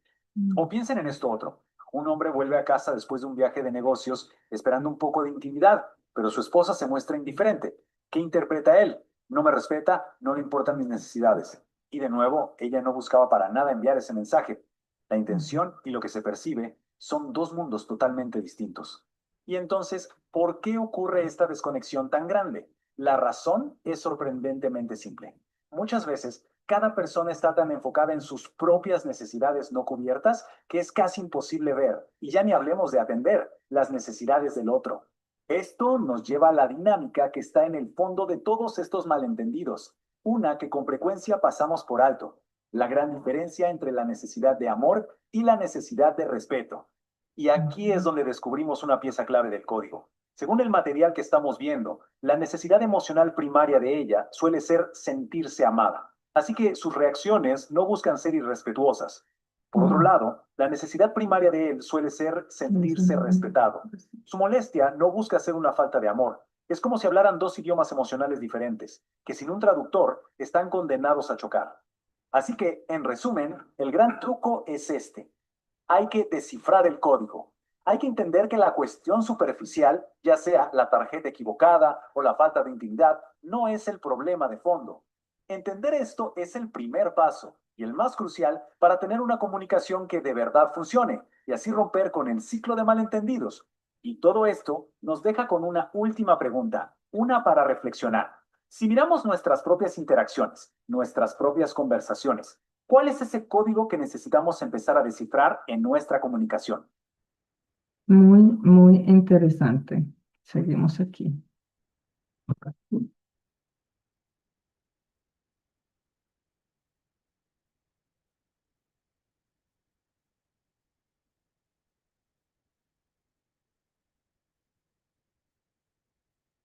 O piensen en esto otro. Un hombre vuelve a casa después de un viaje de negocios esperando un poco de intimidad, pero su esposa se muestra indiferente. ¿Qué interpreta él? No me respeta, no le importan mis necesidades. Y de nuevo, ella no buscaba para nada enviar ese mensaje. La intención y lo que se percibe son dos mundos totalmente distintos. Y entonces, ¿por qué ocurre esta desconexión tan grande? La razón es sorprendentemente simple. Muchas veces, cada persona está tan enfocada en sus propias necesidades no cubiertas que es casi imposible ver, y ya ni hablemos de atender las necesidades del otro. Esto nos lleva a la dinámica que está en el fondo de todos estos malentendidos, una que con frecuencia pasamos por alto, la gran diferencia entre la necesidad de amor y la necesidad de respeto. Y aquí es donde descubrimos una pieza clave del código. Según el material que estamos viendo, la necesidad emocional primaria de ella suele ser sentirse amada. Así que sus reacciones no buscan ser irrespetuosas. Por otro lado, la necesidad primaria de él suele ser sentirse respetado. Su molestia no busca ser una falta de amor. Es como si hablaran dos idiomas emocionales diferentes, que sin un traductor están condenados a chocar. Así que, en resumen, el gran truco es este. Hay que descifrar el código. Hay que entender que la cuestión superficial, ya sea la tarjeta equivocada o la falta de intimidad, no es el problema de fondo. Entender esto es el primer paso y el más crucial para tener una comunicación que de verdad funcione y así romper con el ciclo de malentendidos. Y todo esto nos deja con una última pregunta, una para reflexionar. Si miramos nuestras propias interacciones, nuestras propias conversaciones, ¿cuál es ese código que necesitamos empezar a descifrar en nuestra comunicación? Muy, muy interesante. Seguimos aquí.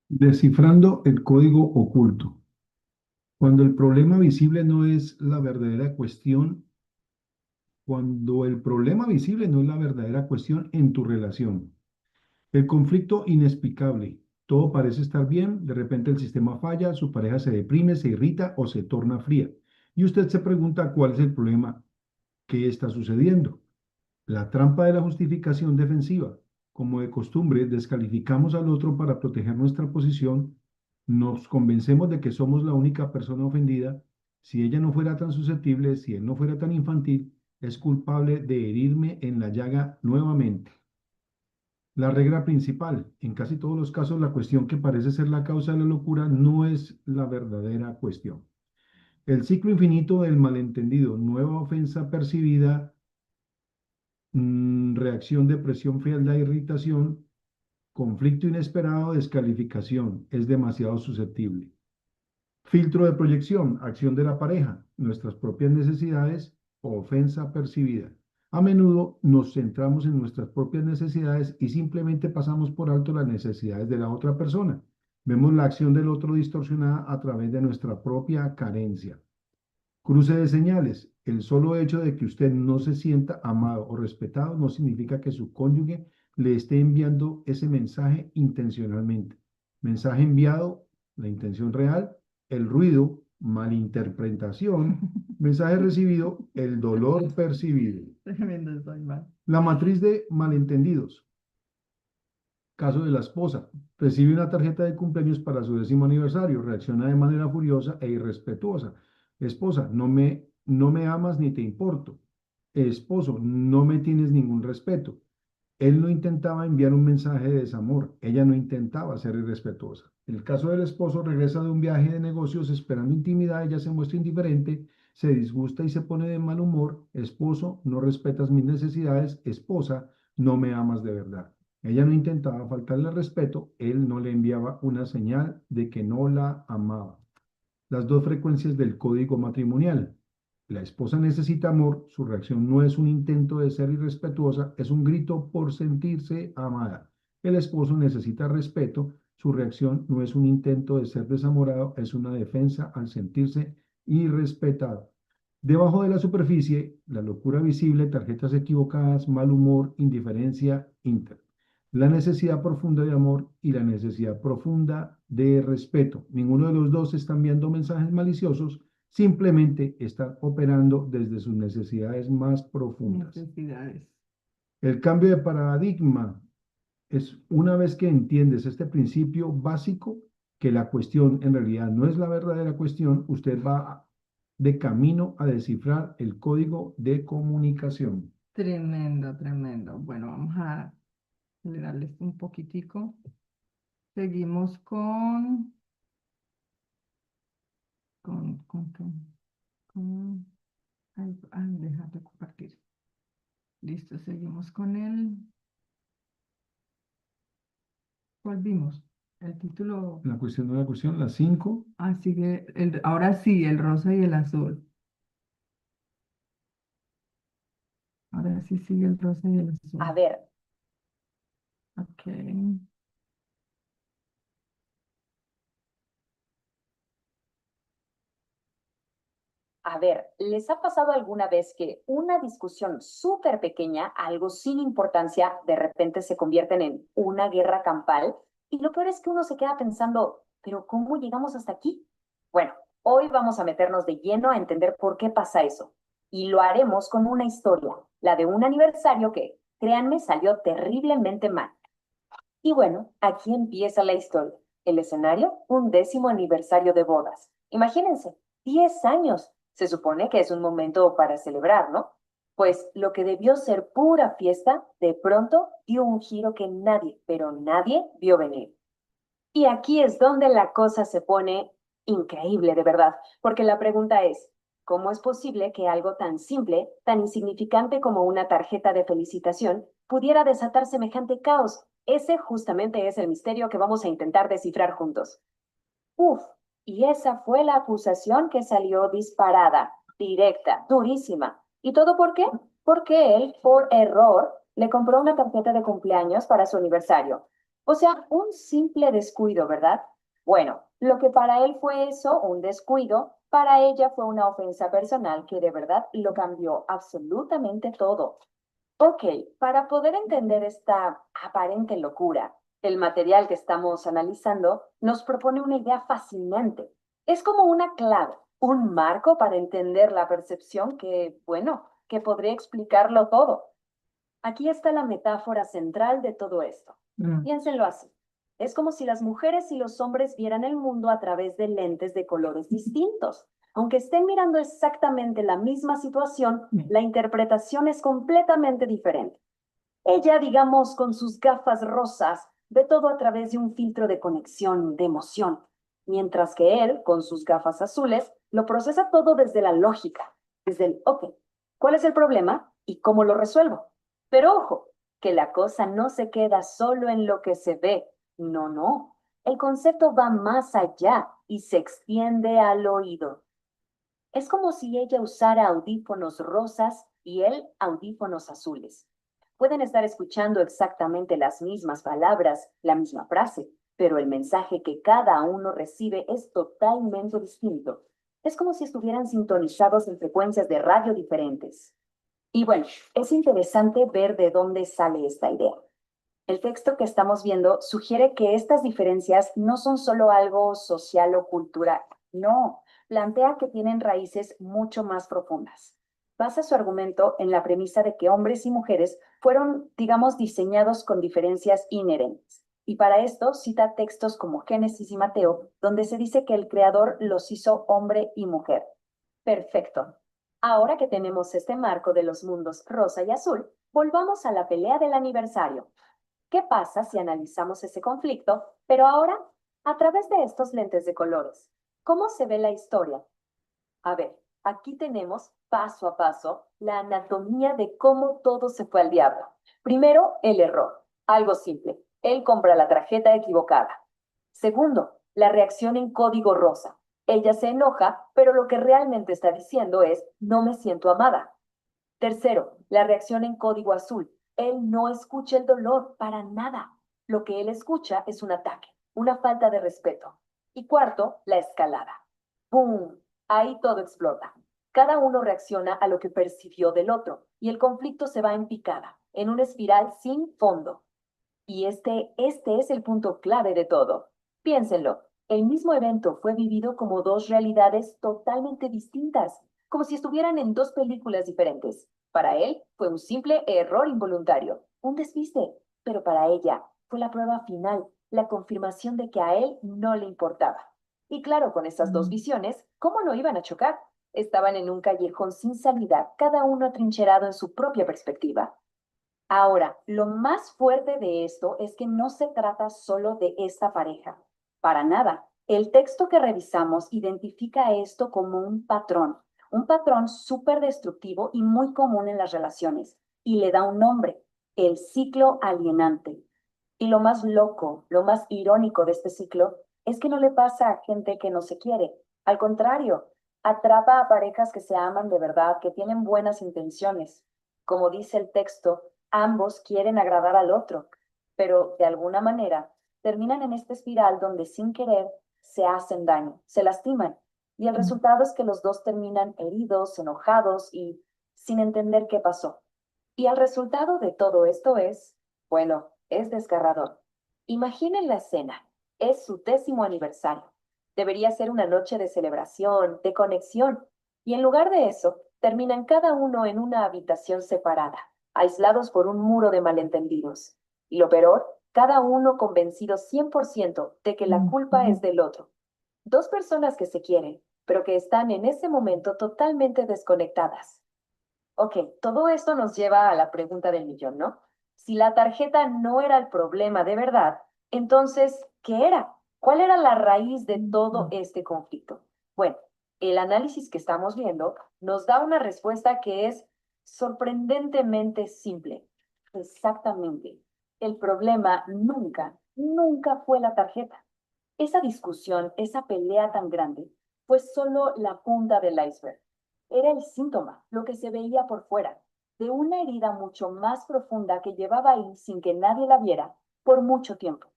Descifrando el código oculto. Cuando el problema visible no es la verdadera cuestión, cuando el problema visible no es la verdadera cuestión en tu relación. El conflicto inexplicable. Todo parece estar bien, de repente el sistema falla, su pareja se deprime, se irrita o se torna fría. Y usted se pregunta cuál es el problema, qué está sucediendo. La trampa de la justificación defensiva. Como de costumbre, descalificamos al otro para proteger nuestra posición, nos convencemos de que somos la única persona ofendida. Si ella no fuera tan susceptible, si él no fuera tan infantil, es culpable de herirme en la llaga nuevamente. La regla principal, en casi todos los casos, la cuestión que parece ser la causa de la locura no es la verdadera cuestión. El ciclo infinito del malentendido, nueva ofensa percibida, reacción, depresión, frialdad, irritación, conflicto inesperado, descalificación, es demasiado susceptible. Filtro de proyección, acción de la pareja, nuestras propias necesidades, ofensa percibida. A menudo nos centramos en nuestras propias necesidades y simplemente pasamos por alto las necesidades de la otra persona. Vemos la acción del otro distorsionada a través de nuestra propia carencia. Cruce de señales. El solo hecho de que usted no se sienta amado o respetado no significa que su cónyuge le esté enviando ese mensaje intencionalmente. Mensaje enviado, la intención real, el ruido, malinterpretación, mensaje recibido, el dolor percibido. Tremendo, soy mal. La matriz de malentendidos. Caso de la esposa. Recibe una tarjeta de cumpleaños para su 10º aniversario. Reacciona de manera furiosa e irrespetuosa. Esposa, no me amas ni te importo. esposo, no me tienes ningún respeto. Él no intentaba enviar un mensaje de desamor, ella no intentaba ser irrespetuosa. En el caso del esposo, regresa de un viaje de negocios esperando intimidad, ella se muestra indiferente, se disgusta y se pone de mal humor. Esposo, no respetas mis necesidades. Esposa, no me amas de verdad. Ella no intentaba faltarle respeto, él no le enviaba una señal de que no la amaba. Las dos frecuencias del código matrimonial. La esposa necesita amor, su reacción no es un intento de ser irrespetuosa, es un grito por sentirse amada. El esposo necesita respeto, su reacción no es un intento de ser desamorado, es una defensa al sentirse irrespetado. Debajo de la superficie, la locura visible, tarjetas equivocadas, mal humor, indiferencia, la necesidad profunda de amor y la necesidad profunda de respeto. Ninguno de los dos está enviando mensajes maliciosos, simplemente están operando desde sus necesidades más profundas. Necesidades. El cambio de paradigma es una vez que entiendes este principio básico, que la cuestión en realidad no es la verdadera cuestión, usted va de camino a descifrar el código de comunicación. Tremendo, tremendo. Bueno, vamos a acelerarles un poquitico. Seguimos deja de compartir. Listo, seguimos con el. ¿Cuál vimos? El título. La cuestión de la cuestión, la 5. Sigue ahora sí, el rosa y el azul. Ahora sí sigue el rosa y el azul. A ver, Ok. a ver, ¿les ha pasado alguna vez que una discusión súper pequeña, algo sin importancia, de repente se convierten en una guerra campal? Y lo peor es que uno se queda pensando, ¿pero cómo llegamos hasta aquí? Bueno, hoy vamos a meternos de lleno a entender por qué pasa eso. Y lo haremos con una historia, la de un aniversario que, créanme, salió terriblemente mal. Y bueno, aquí empieza la historia. El escenario, un 10º aniversario de bodas. Imagínense, 10 años. Se supone que es un momento para celebrar, ¿no? Pues lo que debió ser pura fiesta, de pronto dio un giro que nadie, pero nadie vio venir. Y aquí es donde la cosa se pone increíble, de verdad, porque la pregunta es, ¿cómo es posible que algo tan simple, tan insignificante como una tarjeta de felicitación, pudiera desatar semejante caos? Ese justamente es el misterio que vamos a intentar descifrar juntos. Uf, y esa fue la acusación que salió disparada, directa, durísima. ¿Y todo por qué? Porque él, por error, le compró una tarjeta de cumpleaños para su aniversario. O sea, un simple descuido, ¿verdad? Bueno, lo que para él fue eso, un descuido, para ella fue una ofensa personal que de verdad lo cambió absolutamente todo. Ok, para poder entender esta aparente locura, el material que estamos analizando nos propone una idea fascinante. Es como una clave, un marco para entender la percepción que, bueno, que podría explicarlo todo. Aquí está la metáfora central de todo esto. Piénsenlo así. Es como si las mujeres y los hombres vieran el mundo a través de lentes de colores distintos. Aunque estén mirando exactamente la misma situación, la interpretación es completamente diferente. Ella, digamos, con sus gafas rosas, ve todo a través de un filtro de conexión, de emoción, mientras que él, con sus gafas azules, lo procesa todo desde la lógica, desde el, ok, ¿cuál es el problema y cómo lo resuelvo? Pero ojo, que la cosa no se queda solo en lo que se ve. No, no. El concepto va más allá y se extiende al oído. Es como si ella usara audífonos rosas y él audífonos azules. Pueden estar escuchando exactamente las mismas palabras, la misma frase, pero el mensaje que cada uno recibe es totalmente distinto. Es como si estuvieran sintonizados en frecuencias de radio diferentes. Y bueno, es interesante ver de dónde sale esta idea. El texto que estamos viendo sugiere que estas diferencias no son solo algo social o cultural. No, plantea que tienen raíces mucho más profundas. Basa su argumento en la premisa de que hombres y mujeres fueron, digamos, diseñados con diferencias inherentes. Y para esto cita textos como Génesis y Mateo, donde se dice que el Creador los hizo hombre y mujer. Perfecto. Ahora que tenemos este marco de los mundos rosa y azul, volvamos a la pelea del aniversario. ¿Qué pasa si analizamos ese conflicto, pero ahora a través de estos lentes de colores? ¿Cómo se ve la historia? A ver, aquí tenemos paso a paso la anatomía de cómo todo se fue al diablo. Primero, el error. Algo simple. Él compra la tarjeta equivocada. Segundo, la reacción en código rosa. Ella se enoja, pero lo que realmente está diciendo es, no me siento amada. Tercero, la reacción en código azul. Él no escucha el dolor para nada. Lo que él escucha es un ataque, una falta de respeto. Y cuarto, la escalada. ¡Pum! Ahí todo explota. Cada uno reacciona a lo que percibió del otro y el conflicto se va en picada, en una espiral sin fondo. Y este es el punto clave de todo. Piénsenlo, el mismo evento fue vivido como dos realidades totalmente distintas, como si estuvieran en dos películas diferentes. Para él fue un simple error involuntario, un despiste, pero para ella fue la prueba final, la confirmación de que a él no le importaba. Y claro, con esas dos visiones, ¿cómo no iban a chocar? Estaban en un callejón sin salida, cada uno atrincherado en su propia perspectiva. Ahora, lo más fuerte de esto es que no se trata solo de esta pareja. Para nada. El texto que revisamos identifica esto como un patrón súper destructivo y muy común en las relaciones, y le da un nombre, el ciclo alienante. Y lo más loco, lo más irónico de este ciclo es que no le pasa a gente que no se quiere. Al contrario, atrapa a parejas que se aman de verdad, que tienen buenas intenciones. Como dice el texto, ambos quieren agradar al otro, pero de alguna manera terminan en esta espiral donde sin querer se hacen daño, se lastiman. Y el resultado es que los dos terminan heridos, enojados y sin entender qué pasó. Y el resultado de todo esto es, bueno, es desgarrador. Imaginen la escena. Es su 10º aniversario. Debería ser una noche de celebración, de conexión. Y en lugar de eso, terminan cada uno en una habitación separada, aislados por un muro de malentendidos. Y lo peor, cada uno convencido 100% de que la culpa es del otro. Dos personas que se quieren, pero que están en ese momento totalmente desconectadas. Ok, todo esto nos lleva a la pregunta del millón, ¿no? Si la tarjeta no era el problema de verdad, entonces, ¿qué era? ¿Cuál era la raíz de todo este conflicto? Bueno, el análisis que estamos viendo nos da una respuesta que es sorprendentemente simple. Exactamente. El problema nunca fue la tarjeta. Esa discusión, esa pelea tan grande, fue solo la punta del iceberg. Era el síntoma, lo que se veía por fuera, de una herida mucho más profunda que llevaba ahí sin que nadie la viera por mucho tiempo.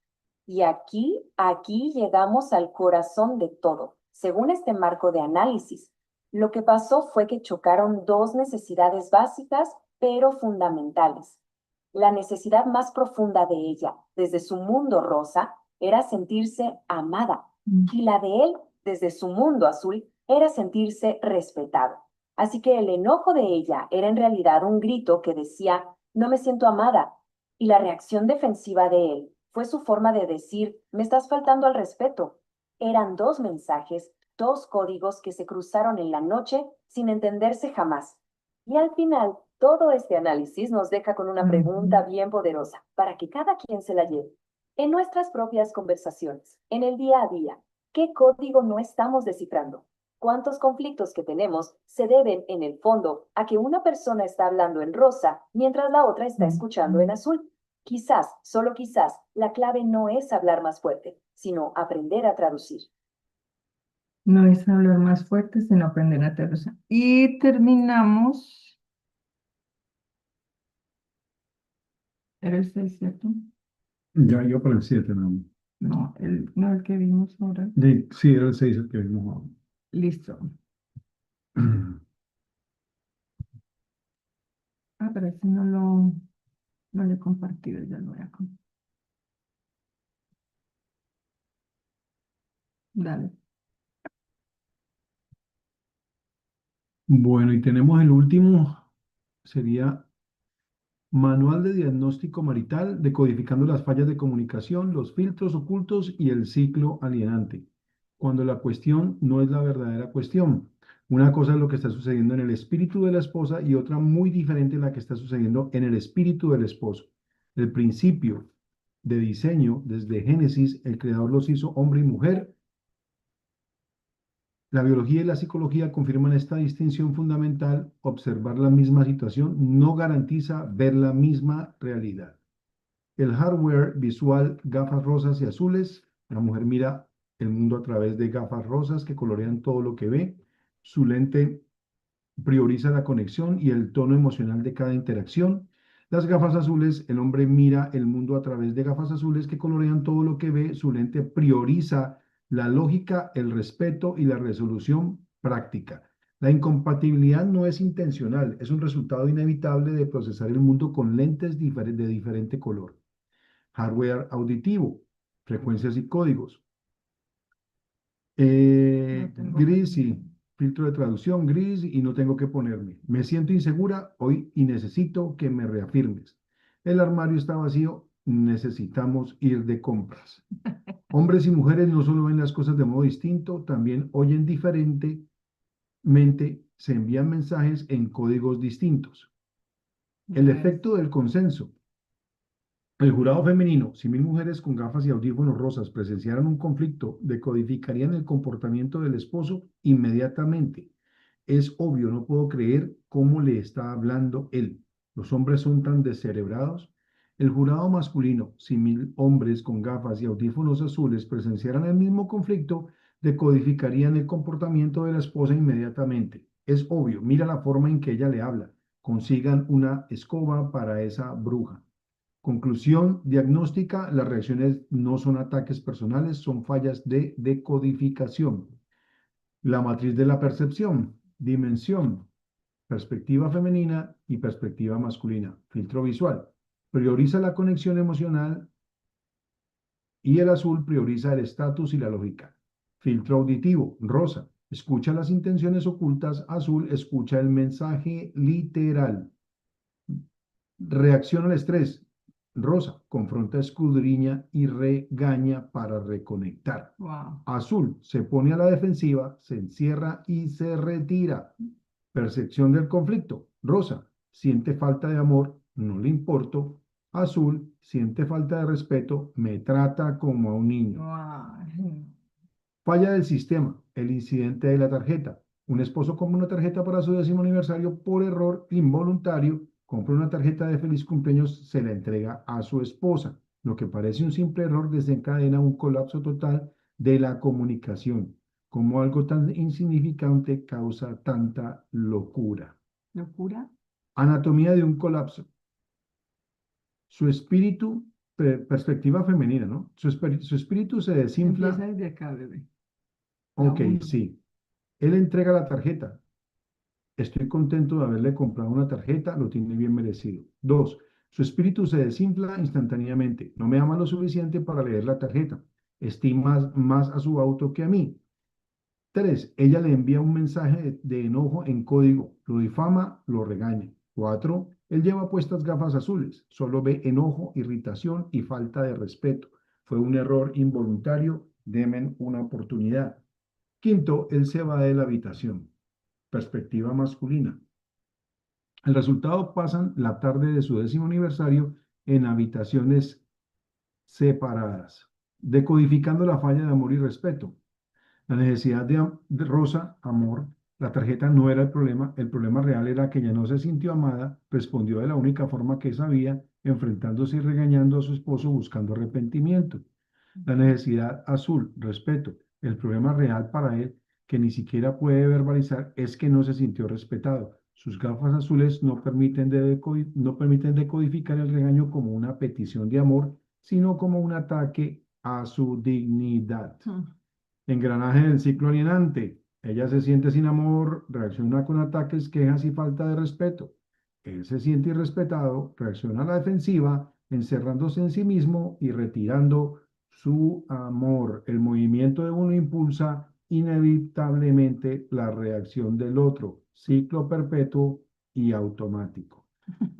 Y aquí llegamos al corazón de todo. Según este marco de análisis, lo que pasó fue que chocaron dos necesidades básicas, pero fundamentales. La necesidad más profunda de ella, desde su mundo rosa, era sentirse amada, y la de él, desde su mundo azul, era sentirse respetado. Así que el enojo de ella era en realidad un grito que decía, no me siento amada, y la reacción defensiva de él fue su forma de decir, me estás faltando al respeto. Eran dos mensajes, dos códigos que se cruzaron en la noche sin entenderse jamás. Y al final, todo este análisis nos deja con una pregunta bien poderosa, para que cada quien se la lleve. En nuestras propias conversaciones, en el día a día, ¿qué código no estamos descifrando? ¿Cuántos conflictos que tenemos se deben, en el fondo, a que una persona está hablando en rosa mientras la otra está escuchando en azul? Quizás, solo quizás, la clave no es hablar más fuerte, sino aprender a traducir. No es hablar más fuerte, sino aprender a aterrizar. Y terminamos. Era el 6, ¿cierto? Ya iba para el 7, ¿no? No, el que vimos ahora. Sí, era el 6 el que vimos ahora. Listo. Pero ese no lo he compartido, ya lo voy a compartir. Dale. Bueno, y tenemos el último, sería Manual de Diagnóstico Marital, decodificando las fallas de comunicación, los filtros ocultos y el ciclo alienante, cuando la cuestión no es la verdadera cuestión. Una cosa es lo que está sucediendo en el espíritu de la esposa y otra muy diferente la que está sucediendo en el espíritu del esposo. El principio de diseño, desde Génesis, el Creador los hizo hombre y mujer. La biología y la psicología confirman esta distinción fundamental. Observar la misma situación no garantiza ver la misma realidad. El hardware visual, gafas rosas y azules. La mujer mira el mundo a través de gafas rosas que colorean todo lo que ve. Su lente prioriza la conexión y el tono emocional de cada interacción. Las gafas azules, el hombre mira el mundo a través de gafas azules que colorean todo lo que ve. Su lente prioriza la lógica, el respeto y la resolución práctica. La incompatibilidad no es intencional, es un resultado inevitable de procesar el mundo con lentes de diferente color. Hardware auditivo, frecuencias y códigos. Gris y filtro de traducción, gris y no tengo que ponerme. Me siento insegura hoy y necesito que me reafirmes. El armario está vacío, necesitamos ir de compras. Hombres y mujeres no solo ven las cosas de modo distinto, también oyen diferentemente, se envían mensajes en códigos distintos. El efecto del consenso. El jurado femenino, si 1000 mujeres con gafas y audífonos rosas presenciaran un conflicto, decodificarían el comportamiento del esposo inmediatamente. Es obvio, no puedo creer cómo le está hablando él. Los hombres son tan descerebrados. El jurado masculino, si 1000 hombres con gafas y audífonos azules presenciaran el mismo conflicto, decodificarían el comportamiento de la esposa inmediatamente. Es obvio, mira la forma en que ella le habla. Consigan una escoba para esa bruja. Conclusión diagnóstica, las reacciones no son ataques personales, son fallas de decodificación. La matriz de la percepción, dimensión, perspectiva femenina y perspectiva masculina. Filtro visual, prioriza la conexión emocional y el azul prioriza el estatus y la lógica. Filtro auditivo, rosa, escucha las intenciones ocultas, azul escucha el mensaje literal. Reacción al estrés, rosa, confronta, escudriña y regaña para reconectar. Wow. Azul, se pone a la defensiva, se encierra y se retira. Percepción del conflicto. Rosa, siente falta de amor, no le importo. Azul, siente falta de respeto, me trata como a un niño. Wow. Falla del sistema, el incidente de la tarjeta. Un esposo compra una tarjeta para su 10º aniversario por error involuntario. Compra una tarjeta de feliz cumpleaños, se la entrega a su esposa. Lo que parece un simple error desencadena un colapso total de la comunicación. Como algo tan insignificante causa tanta locura. ¿Locura? Anatomía de un colapso. Su espíritu, perspectiva femenina, ¿no? Su espíritu se desinfla. Empieza desde acá, bebé. Ok, uno. sí. Él entrega la tarjeta. Estoy contento de haberle comprado una tarjeta, lo tiene bien merecido. 2. Su espíritu se desinfla instantáneamente. No me ama lo suficiente para leer la tarjeta. Estima más a su auto que a mí. 3. Ella le envía un mensaje de enojo en código. Lo difama, lo regaña. 4. Él lleva puestas gafas azules. Solo ve enojo, irritación y falta de respeto. Fue un error involuntario. Denme una oportunidad. 5. Él se va de la habitación. Perspectiva masculina. El resultado, pasan la tarde de su 10º aniversario en habitaciones separadas, decodificando la falla de amor y respeto. La necesidad de Rosa, amor, la tarjeta no era el problema real era que ella no se sintió amada, respondió de la única forma que sabía, enfrentándose y regañando a su esposo buscando arrepentimiento. La necesidad azul, respeto, el problema real para él, que ni siquiera puede verbalizar, es que no se sintió respetado. Sus gafas azules no permiten decodificar el regaño como una petición de amor, sino como un ataque a su dignidad. Engranaje del ciclo alienante. Ella se siente sin amor, reacciona con ataques, quejas y falta de respeto. Él se siente irrespetado, reacciona a la defensiva, encerrándose en sí mismo y retirando su amor. El movimiento de uno impulsa inevitablemente la reacción del otro. Ciclo perpetuo y automático.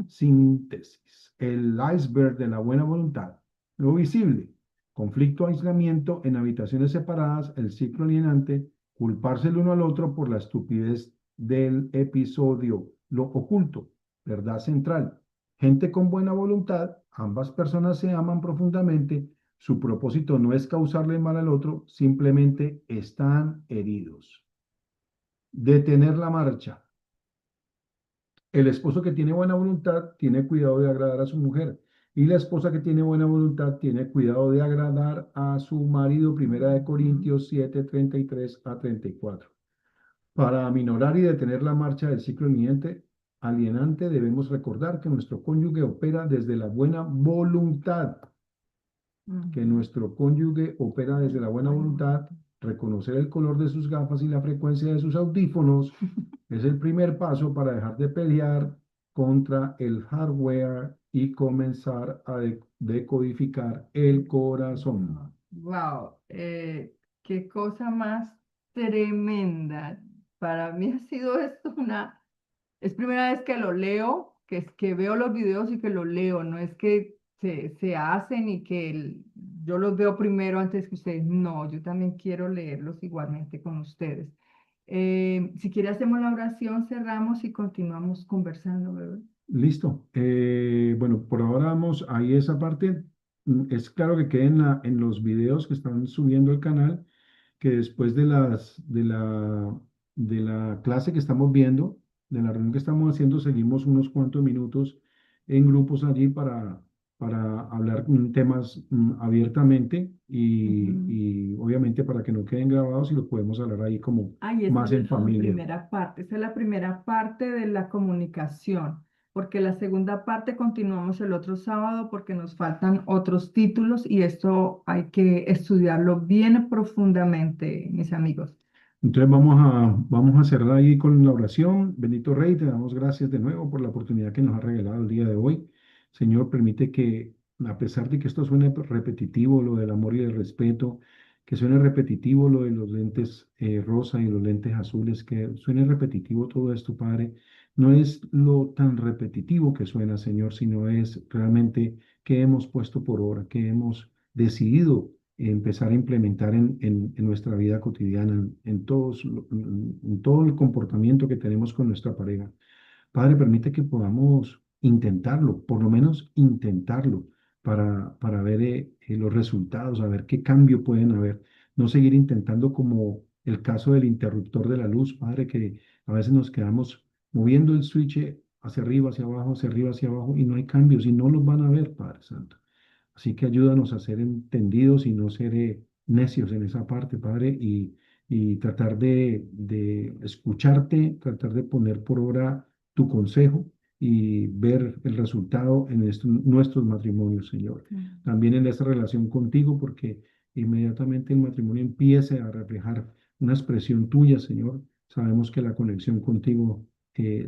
Síntesis. El iceberg de la buena voluntad. Lo visible. Conflicto, aislamiento en habitaciones separadas, el ciclo alienante, culparse el uno al otro por la estupidez del episodio, lo oculto, verdad central. Gente con buena voluntad, ambas personas se aman profundamente, su propósito no es causarle mal al otro, simplemente están heridos. Detener la marcha. El esposo que tiene buena voluntad tiene cuidado de agradar a su mujer y la esposa que tiene buena voluntad tiene cuidado de agradar a su marido. Primera de Corintios 7, 33 a 34. Para aminorar y detener la marcha del ciclo alienante, debemos recordar que nuestro cónyuge opera desde la buena voluntad. Que nuestro cónyuge opera desde la buena voluntad. Reconocer el color de sus gafas y la frecuencia de sus audífonos es el primer paso para dejar de pelear contra el hardware y comenzar a decodificar el corazón. Wow, qué cosa más tremenda. Para mí ha sido esto es primera vez que lo leo, que veo los videos y que lo leo, no es que se hacen y que yo los veo primero antes que ustedes. No, yo también quiero leerlos igualmente con ustedes. Si quiere hacemos la oración, cerramos y continuamos conversando, ¿verdad? Listo. Bueno, por ahora vamos ahí esa parte. Es claro que queda en los videos que están subiendo al canal, que después de la clase que estamos viendo, de la reunión que estamos haciendo, seguimos unos cuantos minutos en grupos allí para hablar temas abiertamente y obviamente para que no queden grabados y lo podemos hablar ahí como Ay, esa más es en la familia. primera parte, esa es la primera parte de la comunicación, porque la segunda parte continuamos el otro sábado porque nos faltan otros títulos y esto hay que estudiarlo bien profundamente, mis amigos. Entonces vamos a cerrar ahí con la oración. Bendito Rey, te damos gracias de nuevo por la oportunidad que nos ha regalado el día de hoy. Señor, permite que, a pesar de que esto suene repetitivo, lo del amor y el respeto, que suene repetitivo lo de los lentes rosa y los lentes azules, que suene repetitivo todo esto, Padre, no es lo tan repetitivo que suena, Señor, sino es realmente que hemos puesto por obra, que hemos decidido empezar a implementar en nuestra vida cotidiana, en todo el comportamiento que tenemos con nuestra pareja. Padre, permite que podamos intentarlo, por lo menos intentarlo, para ver los resultados, a ver qué cambio pueden haber. No seguir intentando como el caso del interruptor de la luz, Padre, que a veces nos quedamos moviendo el switch hacia arriba, hacia abajo, hacia arriba, hacia abajo, y no hay cambios, y no los van a ver, Padre Santo. Así que ayúdanos a ser entendidos y no ser necios en esa parte, Padre, y tratar de escucharte, tratar de poner por obra tu consejo y ver el resultado en nuestros matrimonios, Señor. También en esta relación contigo, porque inmediatamente el matrimonio empiece a reflejar una expresión tuya, Señor. Sabemos que la conexión contigo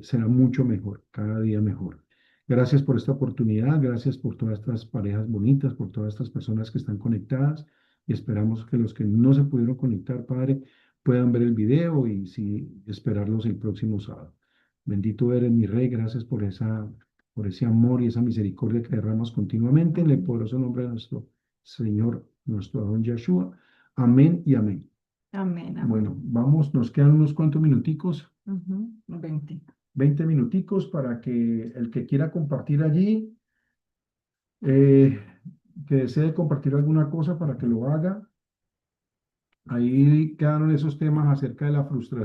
será mucho mejor, cada día mejor. Gracias por esta oportunidad, gracias por todas estas parejas bonitas, por todas estas personas que están conectadas y esperamos que los que no se pudieron conectar, Padre, puedan ver el video y sí, esperarlos el próximo sábado. Bendito eres mi Rey, gracias por ese amor y esa misericordia que derramas continuamente en el poderoso nombre de nuestro Señor, nuestro Adón Yeshua. Amén y amén. Amén, amén. Bueno, vamos, nos quedan unos cuantos minuticos. 20. 20 minuticos para que el que quiera compartir allí, que desee compartir alguna cosa para que lo haga. Ahí quedaron esos temas acerca de la frustración.